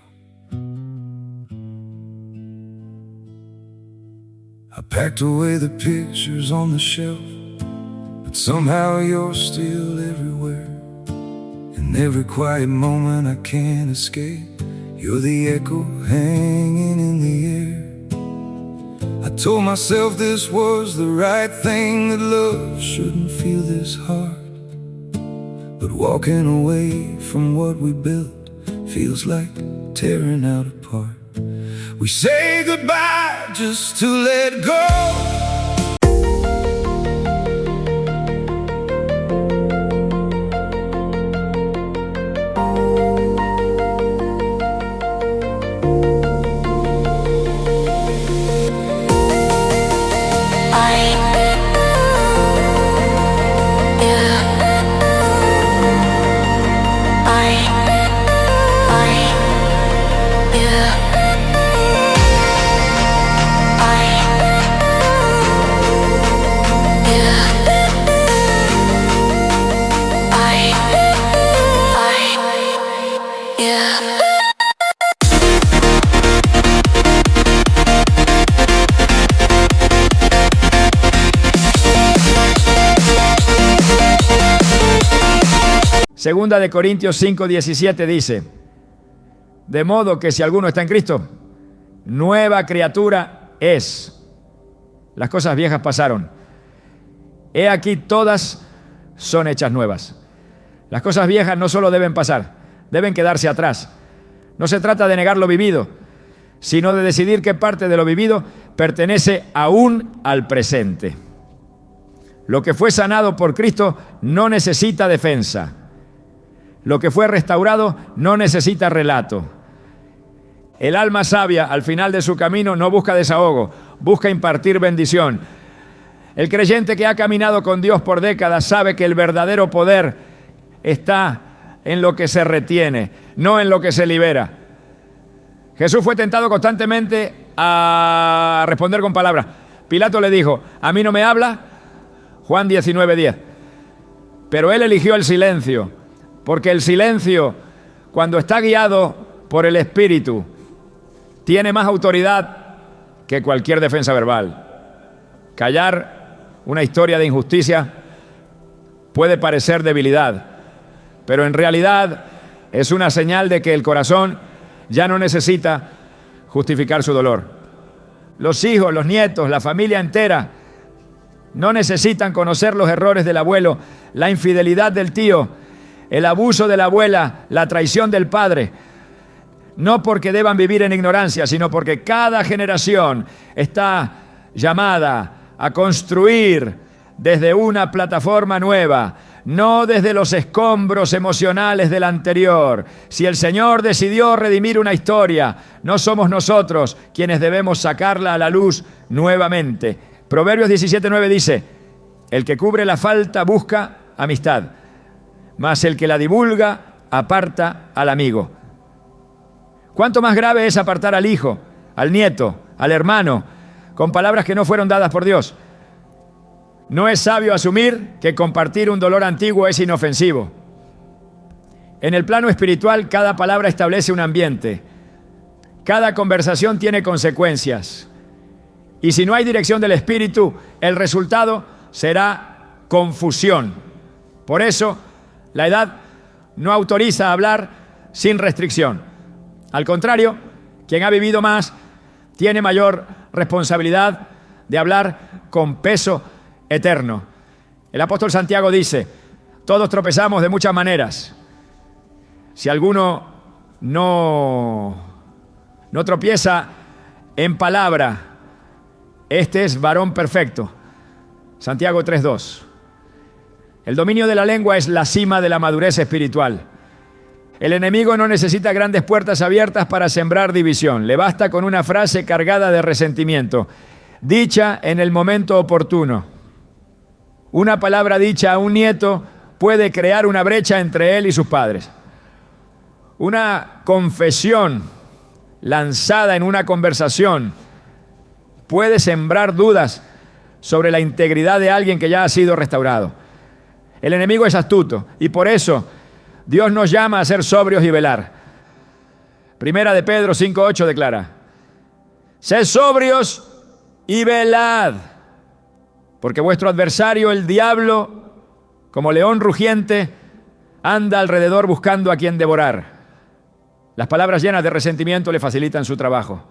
I packed away the pictures on the shelf, but somehow you're still everywhere. In every quiet moment I can't escape, you're the echo hanging in the air. I told myself this was the right thing, that love shouldn't feel this hard. But walking away from what we built feels like tearing out apart. We say goodbye just to let go. Segunda de Corintios 5:17 dice: de modo que si alguno está en Cristo, nueva criatura es. Las cosas viejas pasaron, he aquí todas son hechas nuevas. Las cosas viejas no solo deben pasar, deben quedarse atrás. No se trata de negar lo vivido, sino de decidir qué parte de lo vivido pertenece aún al presente. Lo que fue sanado por Cristo no necesita defensa. Lo que fue restaurado no necesita relato. El alma sabia al final de su camino no busca desahogo, busca impartir bendición. El creyente que ha caminado con Dios por décadas sabe que el verdadero poder está en lo que se retiene, no en lo que se libera. Jesús fue tentado constantemente a responder con palabras. Pilato le dijo: ¿a mí no me habla? Juan 19:10. Pero él eligió el silencio, porque el silencio, cuando está guiado por el Espíritu, tiene más autoridad que cualquier defensa verbal. Callar una historia de injusticia puede parecer debilidad, pero en realidad es una señal de que el corazón ya no necesita justificar su dolor. Los hijos, los nietos, la familia entera no necesitan conocer los errores del abuelo, la infidelidad del tío, el abuso de la abuela, la traición del padre. No porque deban vivir en ignorancia, sino porque cada generación está llamada a construir desde una plataforma nueva, no desde los escombros emocionales del anterior. Si el Señor decidió redimir una historia, no somos nosotros quienes debemos sacarla a la luz nuevamente. Proverbios 17:9 dice: el que cubre la falta busca amistad, mas el que la divulga aparta al amigo. ¿Cuánto más grave es apartar al hijo, al nieto, al hermano, con palabras que no fueron dadas por Dios? No es sabio asumir que compartir un dolor antiguo es inofensivo. En el plano espiritual, cada palabra establece un ambiente. Cada conversación tiene consecuencias. Y si no hay dirección del Espíritu, el resultado será confusión. Por eso, la edad no autoriza a hablar sin restricción. Al contrario, quien ha vivido más tiene mayor responsabilidad de hablar con peso eterno. El apóstol Santiago dice: todos tropezamos de muchas maneras. Si alguno no tropieza en palabra, este es varón perfecto. Santiago 3:2. El dominio de la lengua es la cima de la madurez espiritual. El enemigo no necesita grandes puertas abiertas para sembrar división. Le basta con una frase cargada de resentimiento, dicha en el momento oportuno. Una palabra dicha a un nieto puede crear una brecha entre él y sus padres. Una confesión lanzada en una conversación puede sembrar dudas sobre la integridad de alguien que ya ha sido restaurado. El enemigo es astuto y por eso Dios nos llama a ser sobrios y velar. Primera de Pedro 5:8 declara: sed sobrios y velad, porque vuestro adversario, el diablo, como león rugiente, anda alrededor buscando a quien devorar. Las palabras llenas de resentimiento le facilitan su trabajo.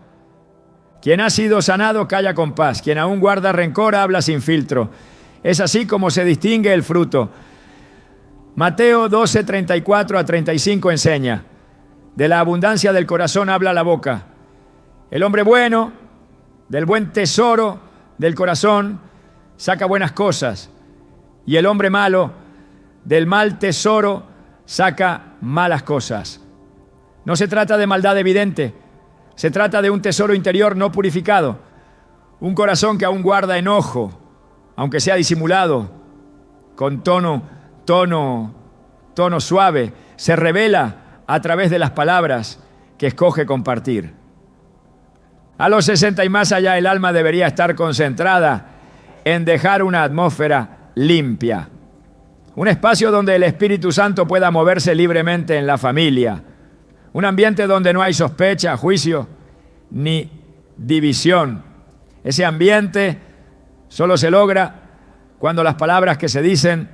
Quien ha sido sanado calla con paz. Quien aún guarda rencor habla sin filtro. Es así como se distingue el fruto. Mateo 12:34-35 enseña: de la abundancia del corazón habla la boca. El hombre bueno, del buen tesoro del corazón, saca buenas cosas, y el hombre malo, del mal tesoro, saca malas cosas. No se trata de maldad evidente, se trata de un tesoro interior no purificado, un corazón que aún guarda enojo, aunque sea disimulado, con tono suave, se revela a través de las palabras que escoge compartir. A los 60 y más allá, el alma debería estar concentrada en dejar una atmósfera limpia, un espacio donde el Espíritu Santo pueda moverse libremente en la familia, un ambiente donde no hay sospecha, juicio ni división. Ese ambiente solo se logra cuando las palabras que se dicen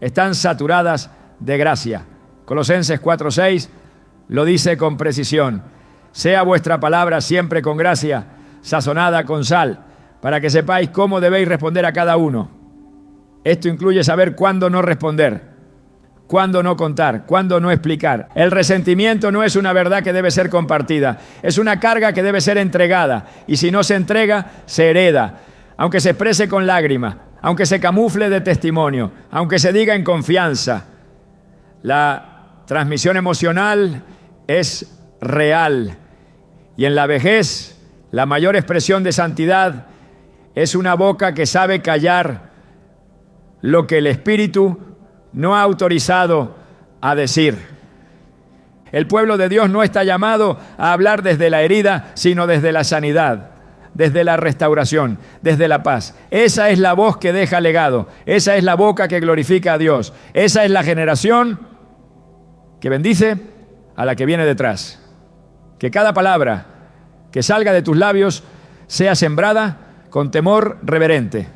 están saturadas de gracia. Colosenses 4:6 lo dice con precisión: sea vuestra palabra siempre con gracia, sazonada con sal, para que sepáis cómo debéis responder a cada uno. Esto incluye saber cuándo no responder, cuándo no contar, cuándo no explicar. El resentimiento no es una verdad que debe ser compartida, es una carga que debe ser entregada, y si no se entrega, se hereda, aunque se exprese con lágrimas, aunque se camufle de testimonio, aunque se diga en confianza. La transmisión emocional es real, y en la vejez, la mayor expresión de santidad es una boca que sabe callar lo que el Espíritu no ha autorizado a decir. El pueblo de Dios no está llamado a hablar desde la herida, sino desde la sanidad, desde la restauración, desde la paz. Esa es la voz que deja legado, esa es la boca que glorifica a Dios, esa es la generación que bendice a la que viene detrás. Que cada palabra que salga de tus labios sea sembrada con temor reverente.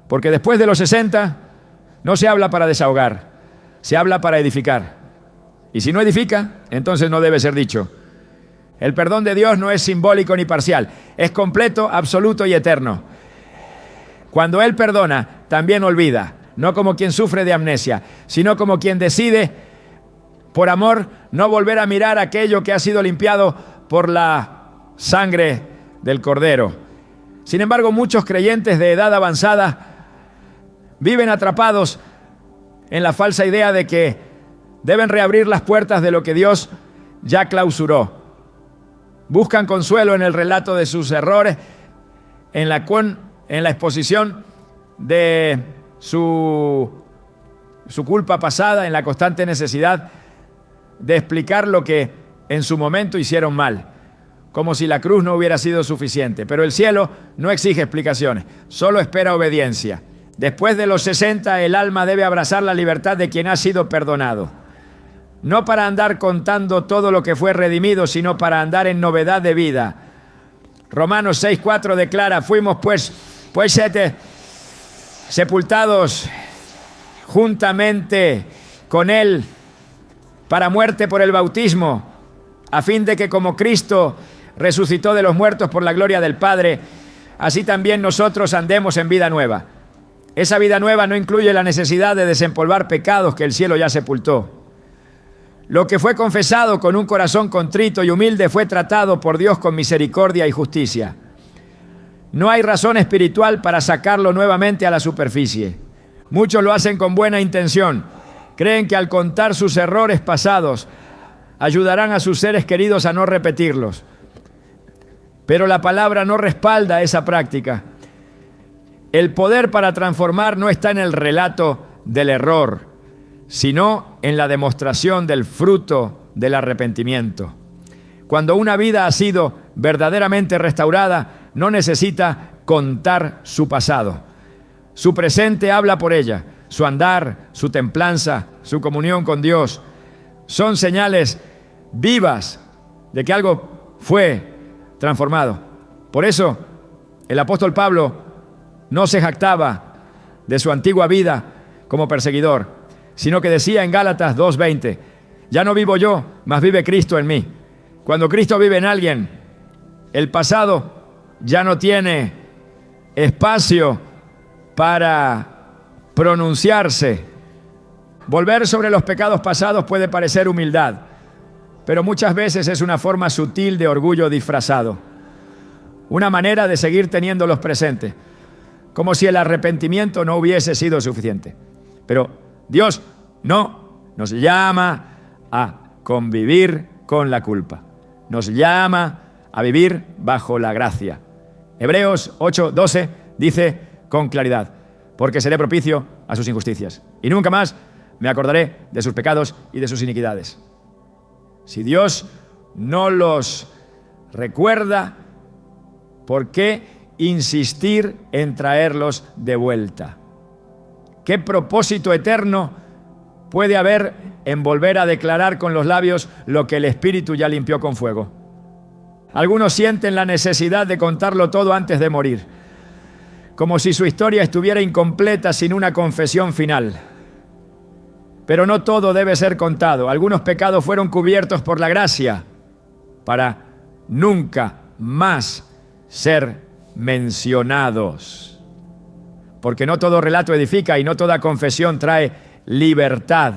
Porque después de los 60 no se habla para desahogar, se habla para edificar. Y si no edifica, entonces no debe ser dicho. El perdón de Dios no es simbólico ni parcial, es completo, absoluto y eterno. Cuando Él perdona, también olvida, no como quien sufre de amnesia, sino como quien decide, por amor, no volver a mirar aquello que ha sido limpiado por la sangre del Cordero. Sin embargo, muchos creyentes de edad avanzada viven atrapados en la falsa idea de que deben reabrir las puertas de lo que Dios ya clausuró. Buscan consuelo en el relato de sus errores, en la exposición de su culpa pasada, en la constante necesidad de explicar lo que en su momento hicieron mal, como si la cruz no hubiera sido suficiente. Pero el cielo no exige explicaciones, solo espera obediencia. Después de los 60, el alma debe abrazar la libertad de quien ha sido perdonado. No para andar contando todo lo que fue redimido, sino para andar en novedad de vida. Romanos 6:4 declara, fuimos pues sepultados juntamente con Él para muerte por el bautismo, a fin de que como Cristo resucitó de los muertos por la gloria del Padre, así también nosotros andemos en vida nueva. Esa vida nueva no incluye la necesidad de desempolvar pecados que el cielo ya sepultó. Lo que fue confesado con un corazón contrito y humilde fue tratado por Dios con misericordia y justicia. No hay razón espiritual para sacarlo nuevamente a la superficie. Muchos lo hacen con buena intención. Creen que al contar sus errores pasados ayudarán a sus seres queridos a no repetirlos. Pero la palabra no respalda esa práctica. El poder para transformar no está en el relato del error, sino en la demostración del fruto del arrepentimiento. Cuando una vida ha sido verdaderamente restaurada, no necesita contar su pasado. Su presente habla por ella. Su andar, su templanza, su comunión con Dios son señales vivas de que algo fue transformado. Por eso, el apóstol Pablo no se jactaba de su antigua vida como perseguidor, sino que decía en Gálatas 2:20, ya no vivo yo, mas vive Cristo en mí. Cuando Cristo vive en alguien, el pasado ya no tiene espacio para pronunciarse. Volver sobre los pecados pasados puede parecer humildad, pero muchas veces es una forma sutil de orgullo disfrazado, una manera de seguir teniéndolos presentes, como si el arrepentimiento no hubiese sido suficiente. Pero Dios no nos llama a convivir con la culpa, nos llama a vivir bajo la gracia. Hebreos 8:12 dice con claridad, porque seré propicio a sus injusticias, y nunca más me acordaré de sus pecados y de sus iniquidades. Si Dios no los recuerda, ¿por qué insistir en traerlos de vuelta? ¿Qué propósito eterno puede haber en volver a declarar con los labios lo que el Espíritu ya limpió con fuego? Algunos sienten la necesidad de contarlo todo antes de morir, como si su historia estuviera incompleta sin una confesión final. Pero no todo debe ser contado. Algunos pecados fueron cubiertos por la gracia para nunca más ser mencionados. Porque no todo relato edifica y no toda confesión trae libertad.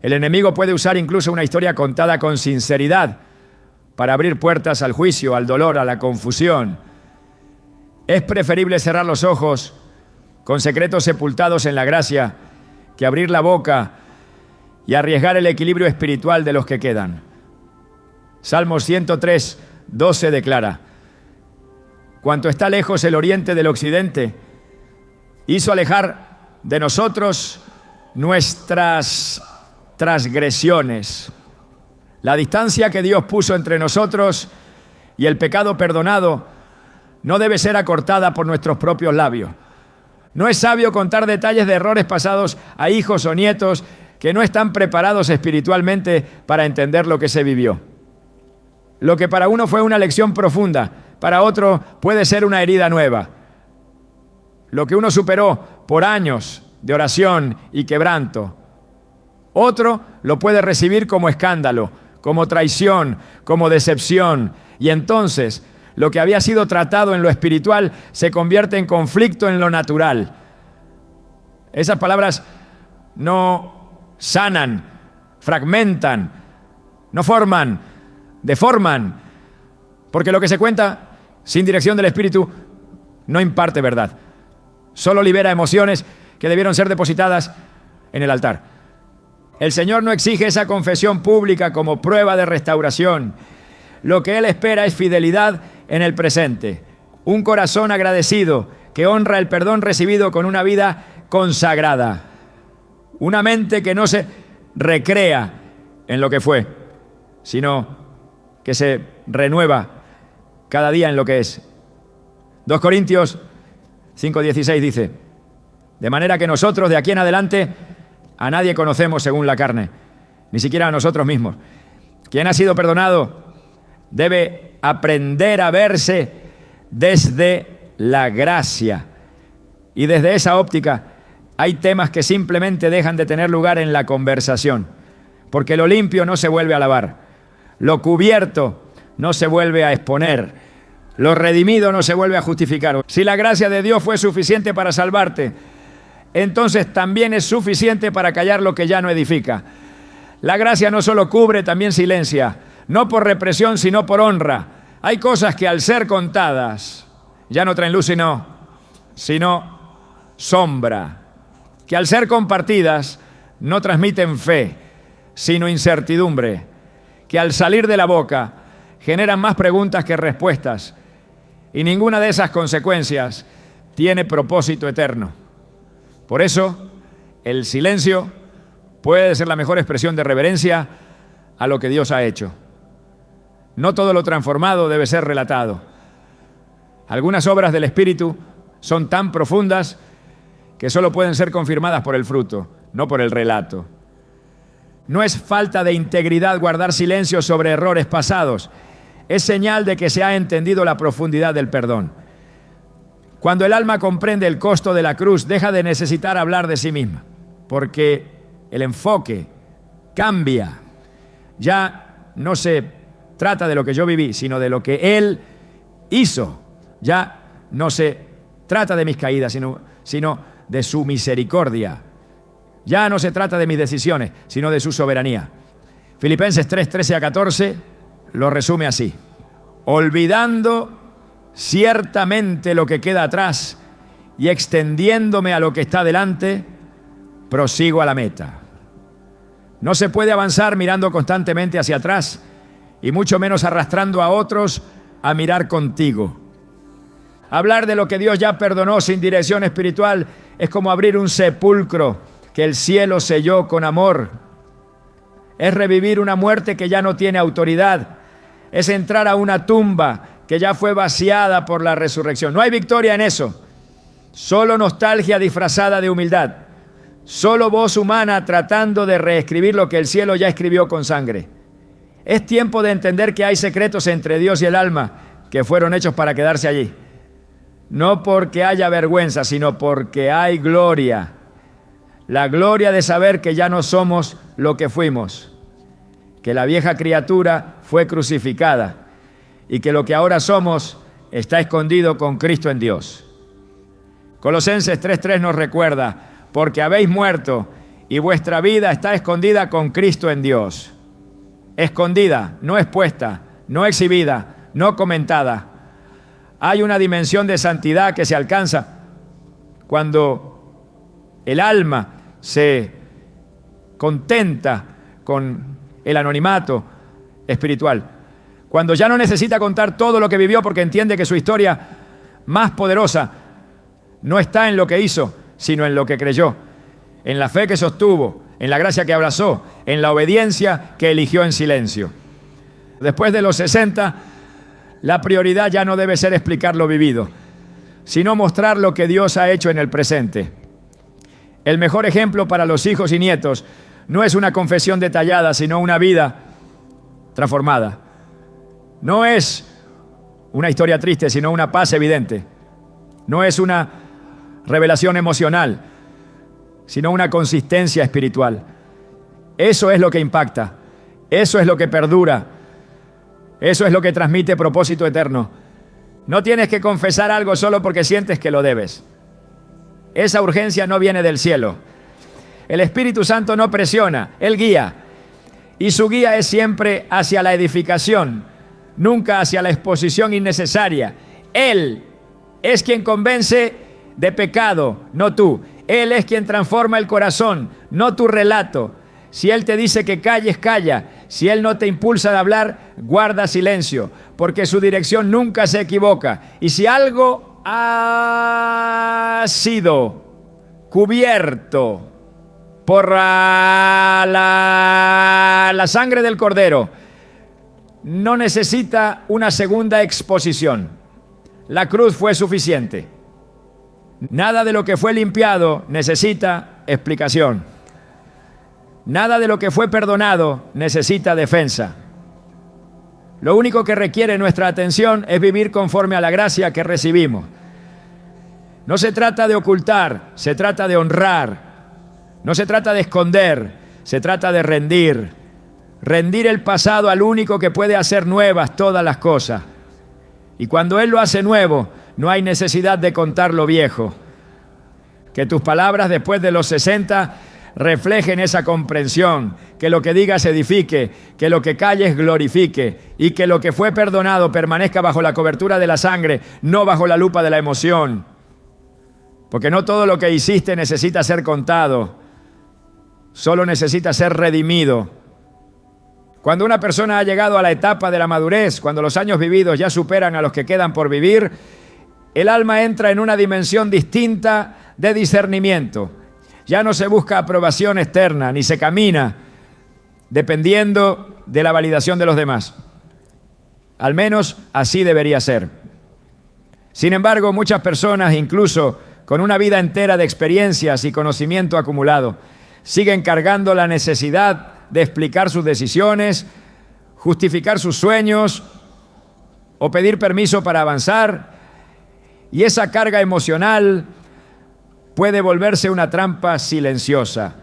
El enemigo puede usar incluso una historia contada con sinceridad para abrir puertas al juicio, al dolor, a la confusión. Es preferible cerrar los ojos con secretos sepultados en la gracia que abrir la boca y arriesgar el equilibrio espiritual de los que quedan. Salmos 103:12 declara, cuanto está lejos el oriente del occidente, hizo alejar de nosotros nuestras transgresiones. La distancia que Dios puso entre nosotros y el pecado perdonado no debe ser acortada por nuestros propios labios. No es sabio contar detalles de errores pasados a hijos o nietos que no están preparados espiritualmente para entender lo que se vivió. Lo que para uno fue una lección profunda, para otro puede ser una herida nueva. Lo que uno superó por años de oración y quebranto, Otro lo puede recibir como escándalo, como traición, como decepción. Y entonces, lo que había sido tratado en lo espiritual se convierte en conflicto en lo natural. Esas palabras no sanan, fragmentan, no forman, deforman, porque lo que se cuenta sin dirección del Espíritu no imparte verdad. Solo libera emociones que debieron ser depositadas en el altar. El Señor no exige esa confesión pública como prueba de restauración. Lo que Él espera es fidelidad en el presente, un corazón agradecido que honra el perdón recibido con una vida consagrada, una mente que no se recrea en lo que fue, sino que se renueva cada día en lo que es. 2 Corintios 5:16 dice: de manera que nosotros de aquí en adelante a nadie conocemos según la carne, ni siquiera a nosotros mismos. Quien ha sido perdonado debe aprender a verse desde la gracia. Y desde esa óptica hay temas que simplemente dejan de tener lugar en la conversación, porque lo limpio no se vuelve a lavar, lo cubierto no se vuelve a exponer, lo redimido no se vuelve a justificar. Si la gracia de Dios fue suficiente para salvarte, entonces también es suficiente para callar lo que ya no edifica. La gracia no solo cubre, también silencia, no por represión, sino por honra. Hay cosas que al ser contadas ya no traen luz sino sombra, que al ser compartidas no transmiten fe, sino incertidumbre, que al salir de la boca generan más preguntas que respuestas, y ninguna de esas consecuencias tiene propósito eterno. Por eso, el silencio puede ser la mejor expresión de reverencia a lo que Dios ha hecho. No todo lo transformado debe ser relatado. Algunas obras del Espíritu son tan profundas que solo pueden ser confirmadas por el fruto, no por el relato. No es falta de integridad guardar silencio sobre errores pasados. Es señal de que se ha entendido la profundidad del perdón. Cuando el alma comprende el costo de la cruz, deja de necesitar hablar de sí misma, porque el enfoque cambia. Ya no se trata de lo que yo viví, sino de lo que Él hizo. Ya no se trata de mis caídas, sino de su misericordia. Ya no se trata de mis decisiones, sino de su soberanía. Filipenses 3:13-14 lo resume así: olvidando ciertamente lo que queda atrás y extendiéndome a lo que está delante, prosigo a la meta. No se puede avanzar mirando constantemente hacia atrás, y mucho menos arrastrando a otros a mirar contigo. Hablar de lo que Dios ya perdonó sin dirección espiritual es como abrir un sepulcro que el cielo selló con amor. Es revivir una muerte que ya no tiene autoridad. Es entrar a una tumba que ya fue vaciada por la resurrección. No hay victoria en eso. Solo nostalgia disfrazada de humildad. Solo voz humana tratando de reescribir lo que el cielo ya escribió con sangre. Es tiempo de entender que hay secretos entre Dios y el alma que fueron hechos para quedarse allí. No porque haya vergüenza, sino porque hay gloria. La gloria de saber que ya no somos lo que fuimos, que la vieja criatura fue crucificada y que lo que ahora somos está escondido con Cristo en Dios. Colosenses 3:3 nos recuerda: porque habéis muerto y vuestra vida está escondida con Cristo en Dios. Escondida, no expuesta, no exhibida, no comentada. Hay una dimensión de santidad que se alcanza cuando el alma se contenta con el anonimato espiritual. Cuando ya no necesita contar todo lo que vivió porque entiende que su historia más poderosa no está en lo que hizo, sino en lo que creyó, en la fe que sostuvo, en la gracia que abrazó, en la obediencia que eligió en silencio. Después de los 60, la prioridad ya no debe ser explicar lo vivido, sino mostrar lo que Dios ha hecho en el presente. El mejor ejemplo para los hijos y nietos no es una confesión detallada, sino una vida transformada. No es una historia triste, sino una paz evidente. No es una revelación emocional, sino una consistencia espiritual. Eso es lo que impacta. Eso es lo que perdura. Eso es lo que transmite propósito eterno. No tienes que confesar algo solo porque sientes que lo debes. Esa urgencia no viene del cielo. El Espíritu Santo no presiona, Él guía. Y su guía es siempre hacia la edificación, nunca hacia la exposición innecesaria. Él es quien convence de pecado, no tú. Él es quien transforma el corazón, no tu relato. Si Él te dice que calles, calla. Si Él no te impulsa a hablar, guarda silencio, porque su dirección nunca se equivoca. Y si algo ha sido cubierto por la sangre del Cordero, no necesita una segunda exposición. La cruz fue suficiente. Nada de lo que fue limpiado necesita explicación. Nada de lo que fue perdonado necesita defensa. Lo único que requiere nuestra atención es vivir conforme a la gracia que recibimos. No se trata de ocultar, se trata de honrar. No se trata de esconder, se trata de rendir. Rendir el pasado al único que puede hacer nuevas todas las cosas. Y cuando Él lo hace nuevo, no hay necesidad de contar lo viejo. Que tus palabras después de los 60 reflejen esa comprensión, que lo que digas edifique, que lo que calles glorifique y que lo que fue perdonado permanezca bajo la cobertura de la sangre, no bajo la lupa de la emoción. Porque no todo lo que hiciste necesita ser contado, solo necesita ser redimido. Cuando una persona ha llegado a la etapa de la madurez, cuando los años vividos ya superan a los que quedan por vivir, el alma entra en una dimensión distinta de discernimiento. Ya no se busca aprobación externa, ni se camina dependiendo de la validación de los demás. Al menos así debería ser. Sin embargo, muchas personas, incluso con una vida entera de experiencias y conocimiento acumulado, siguen cargando la necesidad de explicar sus decisiones, justificar sus sueños o pedir permiso para avanzar. Y esa carga emocional puede volverse una trampa silenciosa,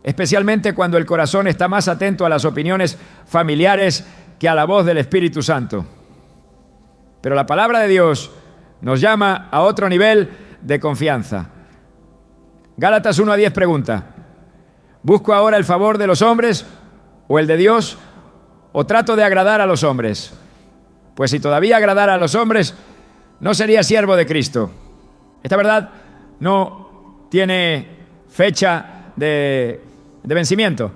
especialmente cuando el corazón está más atento a las opiniones familiares que a la voz del Espíritu Santo. Pero la palabra de Dios nos llama a otro nivel de confianza. Gálatas 1:10 pregunta: ¿busco ahora el favor de los hombres o el de Dios? ¿O trato de agradar a los hombres? Pues si todavía agradara a los hombres, no sería siervo de Cristo. Esta verdad no tiene fecha de vencimiento.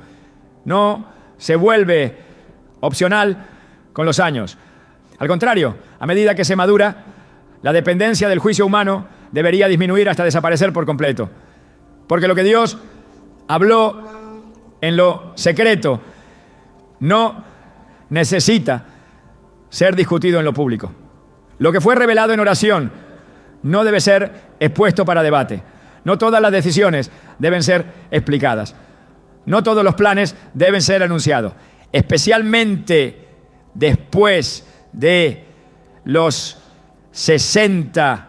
No se vuelve opcional con los años. Al contrario, a medida que se madura, la dependencia del juicio humano debería disminuir hasta desaparecer por completo. Porque lo que Dios habló en lo secreto no necesita ser discutido en lo público. Lo que fue revelado en oración no debe ser expuesto para debate. No todas las decisiones deben ser explicadas. No todos los planes deben ser anunciados. Especialmente después de los 60,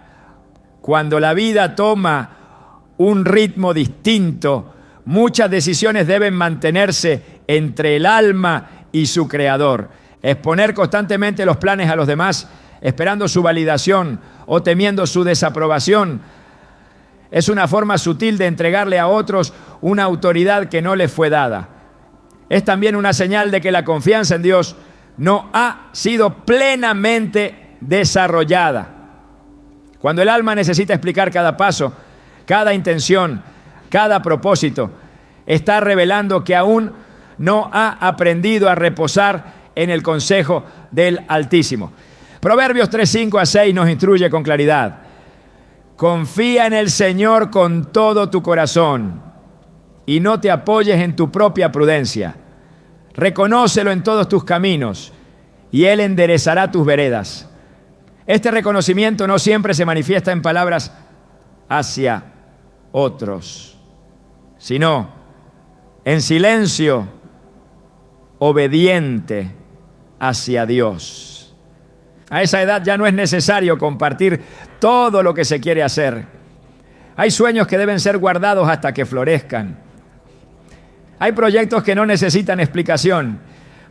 cuando la vida toma un ritmo distinto, muchas decisiones deben mantenerse entre el alma y su creador. Exponer constantemente los planes a los demás, esperando su validación o temiendo su desaprobación, es una forma sutil de entregarle a otros una autoridad que no les fue dada. Es también una señal de que la confianza en Dios no ha sido plenamente desarrollada. Cuando el alma necesita explicar cada paso, cada intención, cada propósito, está revelando que aún no ha aprendido a reposar en el consejo del Altísimo. Proverbios 3:5-6 nos instruye con claridad. Confía en el Señor con todo tu corazón y no te apoyes en tu propia prudencia. Reconócelo en todos tus caminos y Él enderezará tus veredas. Este reconocimiento no siempre se manifiesta en palabras hacia otros, sino en silencio obediente hacia Dios. A esa edad ya no es necesario compartir todo lo que se quiere hacer. Hay sueños que deben ser guardados hasta que florezcan. Hay proyectos que no necesitan explicación,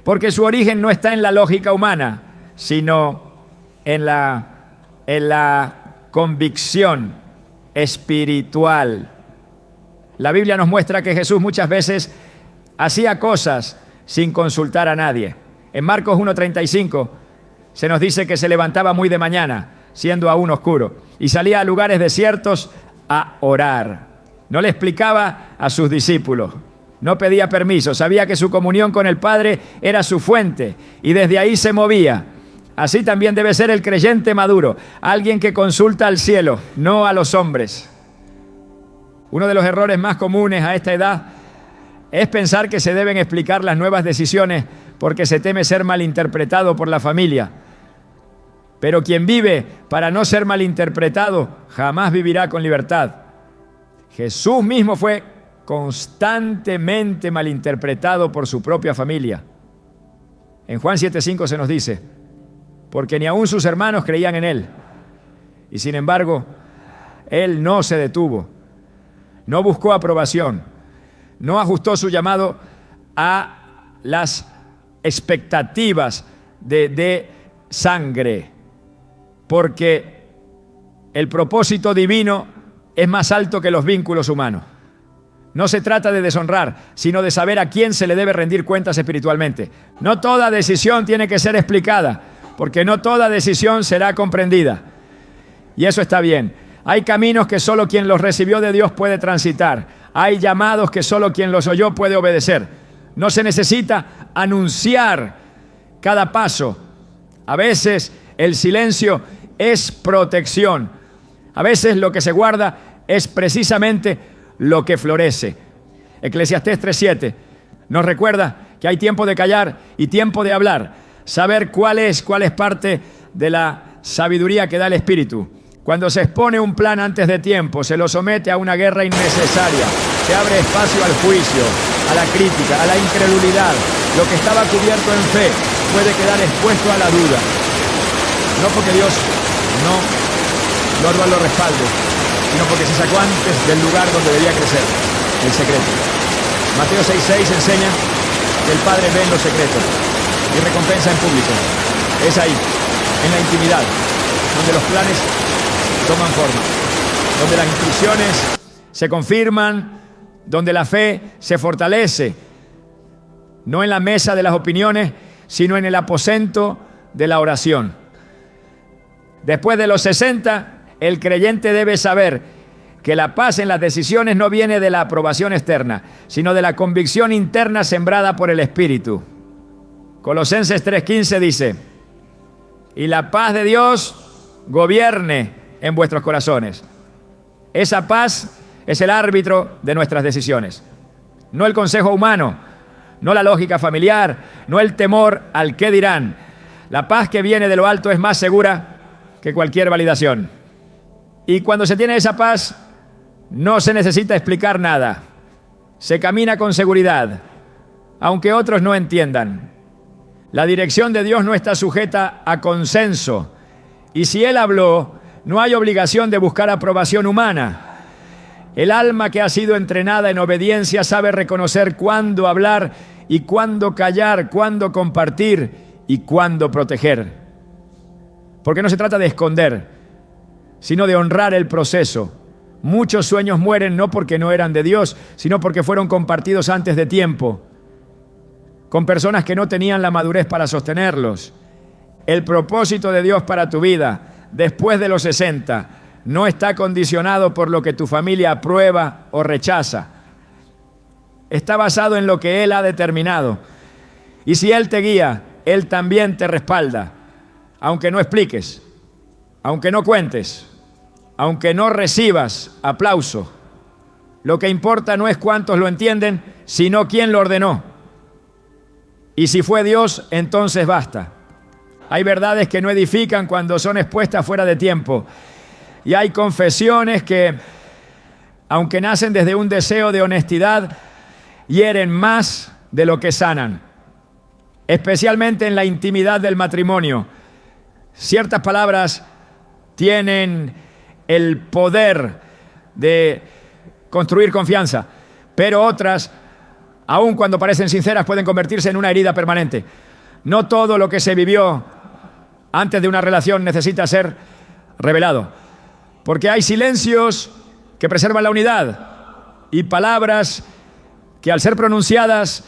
porque su origen no está en la lógica humana, sino en la convicción espiritual. La Biblia nos muestra que Jesús muchas veces hacía cosas sin consultar a nadie. En Marcos 1:35 se nos dice que se levantaba muy de mañana, siendo aún oscuro, y salía a lugares desiertos a orar. No le explicaba a sus discípulos, no pedía permiso, sabía que su comunión con el Padre era su fuente y desde ahí se movía. Así también debe ser el creyente maduro, alguien que consulta al cielo, no a los hombres. Uno de los errores más comunes a esta edad es pensar que se deben explicar las nuevas decisiones porque se teme ser malinterpretado por la familia. Pero quien vive para no ser malinterpretado jamás vivirá con libertad. Jesús mismo fue constantemente malinterpretado por su propia familia. En Juan 7:5 se nos dice: porque ni aun sus hermanos creían en él. Y sin embargo, él no se detuvo, no buscó aprobación, no ajustó su llamado a las expectativas de sangre, porque el propósito divino es más alto que los vínculos humanos. No se trata de deshonrar, sino de saber a quién se le debe rendir cuentas espiritualmente. No toda decisión tiene que ser explicada, porque no toda decisión será comprendida. Y eso está bien. Hay caminos que solo quien los recibió de Dios puede transitar. Hay llamados que solo quien los oyó puede obedecer. No se necesita anunciar cada paso. A veces el silencio es protección. A veces lo que se guarda es precisamente lo que florece. Eclesiastés 3:7 nos recuerda que hay tiempo de callar y tiempo de hablar. Saber cuál es parte de la sabiduría que da el Espíritu. Cuando se expone un plan antes de tiempo, se lo somete a una guerra innecesaria. Se abre espacio al juicio, a la crítica, a la incredulidad. Lo que estaba cubierto en fe puede quedar expuesto a la duda. No porque Dios no lo respalde, sino porque se sacó antes del lugar donde debía crecer, el secreto. Mateo 6:6 enseña que el Padre ve en los secretos y recompensa en público. Es ahí, en la intimidad, donde los planes toman forma, donde las instrucciones se confirman, donde la fe se fortalece, no en la mesa de las opiniones, sino en el aposento de la oración. Después de los 60, el creyente debe saber que la paz en las decisiones no viene de la aprobación externa, sino de la convicción interna sembrada por el Espíritu. Colosenses 3:15 dice: y la paz de Dios gobierne en vuestros corazones. Esa paz es el árbitro de nuestras decisiones, no el consejo humano, no la lógica familiar, no el temor al qué dirán. La paz que viene de lo alto es más segura que cualquier validación. Y cuando se tiene esa paz, no se necesita explicar nada. Se camina con seguridad, aunque otros no entiendan. La dirección de Dios no está sujeta a consenso. Y si Él habló, no hay obligación de buscar aprobación humana. El alma que ha sido entrenada en obediencia sabe reconocer cuándo hablar y cuándo callar, cuándo compartir y cuándo proteger. Porque no se trata de esconder, sino de honrar el proceso. Muchos sueños mueren no porque no eran de Dios, sino porque fueron compartidos antes de tiempo, con personas que no tenían la madurez para sostenerlos. El propósito de Dios para tu vida, después de los 60, no está condicionado por lo que tu familia aprueba o rechaza. Está basado en lo que Él ha determinado. Y si Él te guía, Él también te respalda. Aunque no expliques, aunque no cuentes, aunque no recibas aplauso. Lo que importa no es cuántos lo entienden, sino quién lo ordenó. Y si fue Dios, entonces basta. Hay verdades que no edifican cuando son expuestas fuera de tiempo. Y hay confesiones que, aunque nacen desde un deseo de honestidad, hieren más de lo que sanan. Especialmente en la intimidad del matrimonio. Ciertas palabras tienen el poder de construir confianza, pero otras aun cuando parecen sinceras, pueden convertirse en una herida permanente. No todo lo que se vivió antes de una relación necesita ser revelado, porque hay silencios que preservan la unidad y palabras que al ser pronunciadas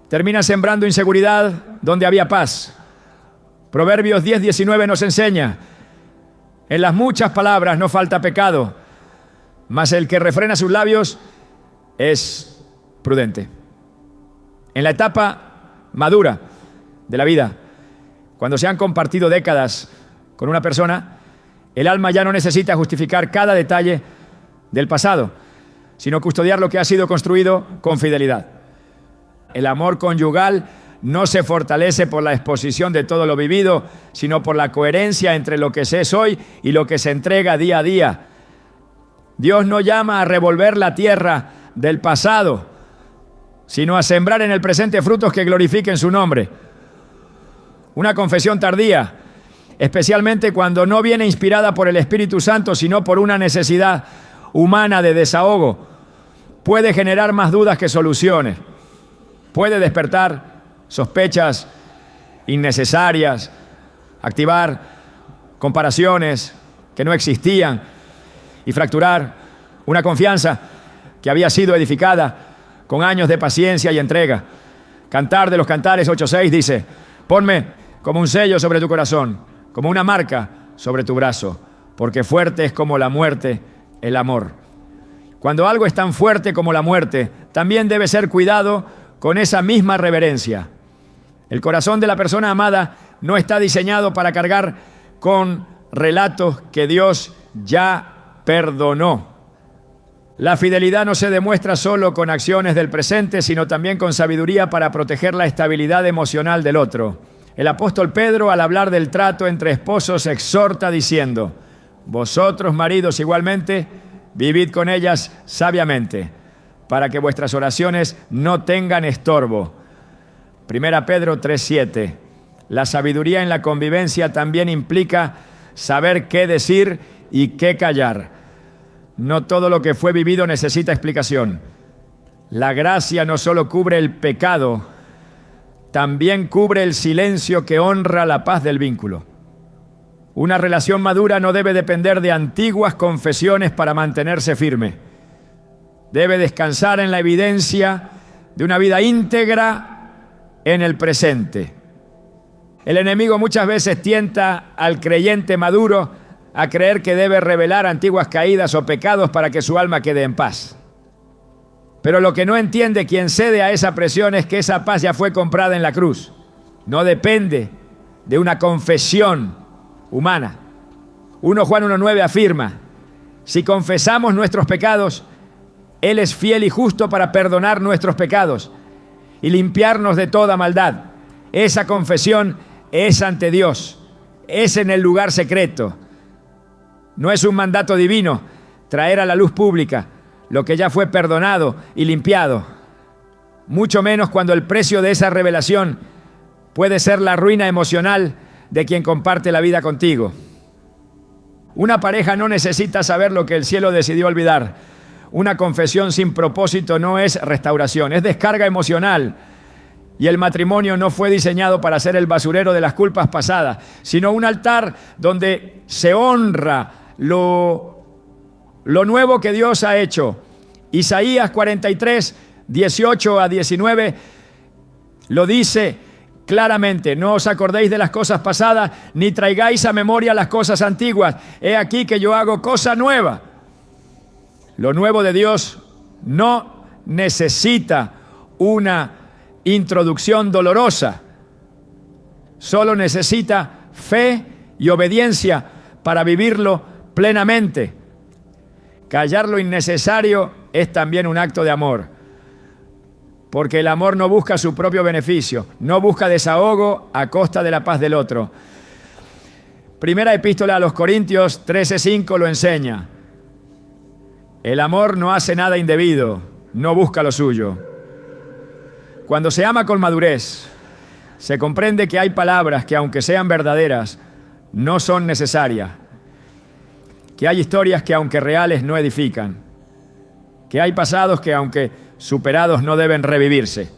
terminan sembrando inseguridad donde había paz. Proverbios 10:19 nos enseña: en las muchas palabras no falta pecado, mas el que refrena sus labios es prudente. En la etapa madura de la vida, cuando se han compartido décadas con una persona, el alma ya no necesita justificar cada detalle del pasado, sino custodiar lo que ha sido construido con fidelidad. El amor conyugal no se fortalece por la exposición de todo lo vivido, sino por la coherencia entre lo que se es hoy y lo que se entrega día a día. Dios no llama a revolver la tierra del pasado, sino a sembrar en el presente frutos que glorifiquen su nombre. Una confesión tardía, especialmente cuando no viene inspirada por el Espíritu Santo, sino por una necesidad humana de desahogo, puede generar más dudas que soluciones. Puede despertar sospechas innecesarias, activar comparaciones que no existían y fracturar una confianza que había sido edificada con años de paciencia y entrega. Cantar de los Cantares 8:6 dice: ponme como un sello sobre tu corazón, como una marca sobre tu brazo, porque fuerte es como la muerte el amor. Cuando algo es tan fuerte como la muerte, también debe ser cuidado con esa misma reverencia. El corazón de la persona amada no está diseñado para cargar con relatos que Dios ya perdonó. La fidelidad no se demuestra solo con acciones del presente, sino también con sabiduría para proteger la estabilidad emocional del otro. El apóstol Pedro, al hablar del trato entre esposos, exhorta diciendo: vosotros, maridos, igualmente, vivid con ellas sabiamente, para que vuestras oraciones no tengan estorbo. 1 Pedro 3:7. La sabiduría en la convivencia también implica saber qué decir y qué callar. No todo lo que fue vivido necesita explicación. La gracia no solo cubre el pecado, también cubre el silencio que honra la paz del vínculo. Una relación madura no debe depender de antiguas confesiones para mantenerse firme. Debe descansar en la evidencia de una vida íntegra en el presente. El enemigo muchas veces tienta al creyente maduro a creer que debe revelar antiguas caídas o pecados para que su alma quede en paz. Pero lo que no entiende quien cede a esa presión es que esa paz ya fue comprada en la cruz. No depende de una confesión humana. 1 Juan 1:9 afirma: si confesamos nuestros pecados, Él es fiel y justo para perdonar nuestros pecados y limpiarnos de toda maldad. Esa confesión es ante Dios, es en el lugar secreto. No es un mandato divino traer a la luz pública lo que ya fue perdonado y limpiado. Mucho menos cuando el precio de esa revelación puede ser la ruina emocional de quien comparte la vida contigo. Una pareja no necesita saber lo que el cielo decidió olvidar. Una confesión sin propósito no es restauración, es descarga emocional. Y el matrimonio no fue diseñado para ser el basurero de las culpas pasadas, sino un altar donde se honra lo nuevo que Dios ha hecho. Isaías 43, 18 a 19 lo dice claramente: no os acordéis de las cosas pasadas, ni traigáis a memoria las cosas antiguas. He aquí que yo hago cosa nueva. Lo nuevo de Dios no necesita una introducción dolorosa. Solo necesita fe y obediencia para vivirlo plenamente. Callar lo innecesario es también un acto de amor, porque el amor no busca su propio beneficio, no busca desahogo a costa de la paz del otro. Primera epístola a los Corintios 13:5 lo enseña: el amor no hace nada indebido, no busca lo suyo. Cuando se ama con madurez, se comprende que hay palabras que, aunque sean verdaderas, no son necesarias. Que hay historias que, aunque reales, no edifican. Que hay pasados que, aunque superados no deben revivirse.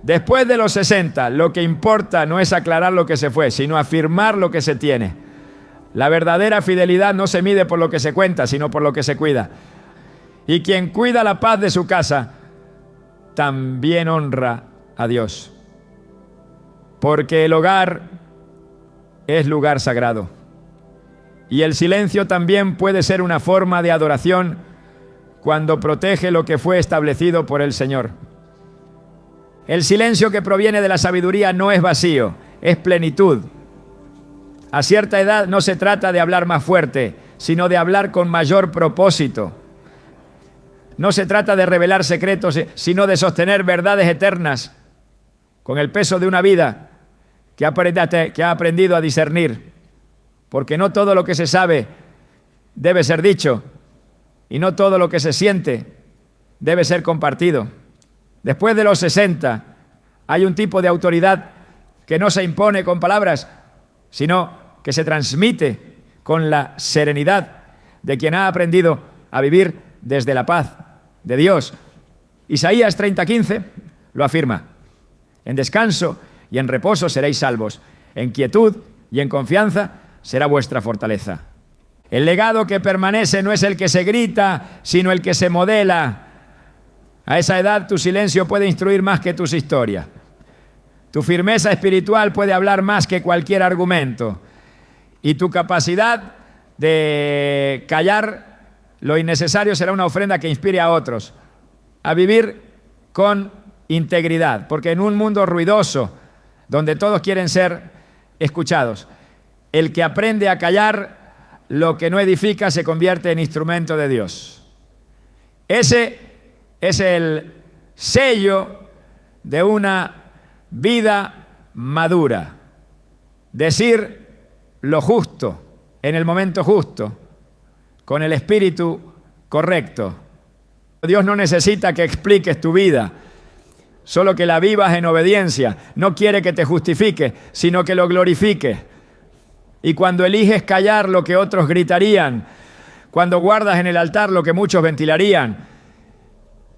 Después de los 60, lo que importa no es aclarar lo que se fue, sino afirmar lo que se tiene. La verdadera fidelidad no se mide por lo que se cuenta, sino por lo que se cuida. Y quien cuida la paz de su casa, también honra a Dios. Porque el hogar es lugar sagrado. Y el silencio también puede ser una forma de adoración cuando protege lo que fue establecido por el Señor. El silencio que proviene de la sabiduría no es vacío, es plenitud. A cierta edad no se trata de hablar más fuerte, sino de hablar con mayor propósito. No se trata de revelar secretos, sino de sostener verdades eternas con el peso de una vida que ha aprendido a discernir. Porque no todo lo que se sabe debe ser dicho y no todo lo que se siente debe ser compartido. Después de los 60 hay un tipo de autoridad que no se impone con palabras, sino que se transmite con la serenidad de quien ha aprendido a vivir desde la paz de Dios. Isaías 30:15 lo afirma: en descanso y en reposo seréis salvos, en quietud y en confianza será vuestra fortaleza. El legado que permanece no es el que se grita, sino el que se modela. A esa edad tu silencio puede instruir más que tus historias. Tu firmeza espiritual puede hablar más que cualquier argumento. Y tu capacidad de callar lo innecesario será una ofrenda que inspire a otros a vivir con integridad. Porque en un mundo ruidoso, donde todos quieren ser escuchados, el que aprende a callar lo que no edifica se convierte en instrumento de Dios. Ese es el sello de una vida madura. Decir lo justo en el momento justo, con el espíritu correcto. Dios no necesita que expliques tu vida, solo que la vivas en obediencia. No quiere que te justifiques, sino que lo glorifiques. Y cuando eliges callar lo que otros gritarían, cuando guardas en el altar lo que muchos ventilarían,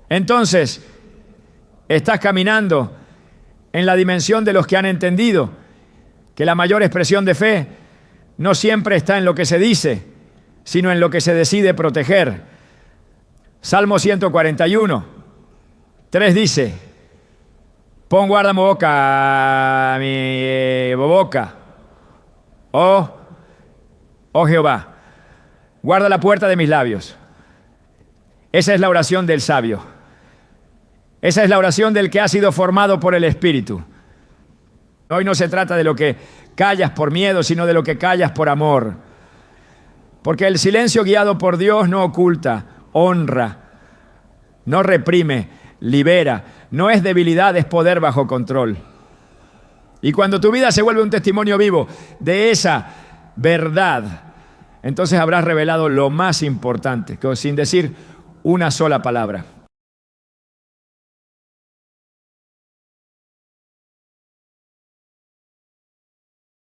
entonces estás caminando en la dimensión de los que han entendido que la mayor expresión de fe no siempre está en lo que se dice, sino en lo que se decide proteger. Salmo 141:3 dice: pon guarda mi boca, mi boca. Oh Jehová, guarda la puerta de mis labios. Esa es la oración del sabio. Esa es la oración del que ha sido formado por el Espíritu. Hoy no se trata de lo que callas por miedo, sino de lo que callas por amor. Porque el silencio guiado por Dios no oculta, honra, no reprime, libera. No es debilidad, es poder bajo control. Y cuando tu vida se vuelve un testimonio vivo de esa verdad, entonces habrás revelado lo más importante, sin decir una sola palabra.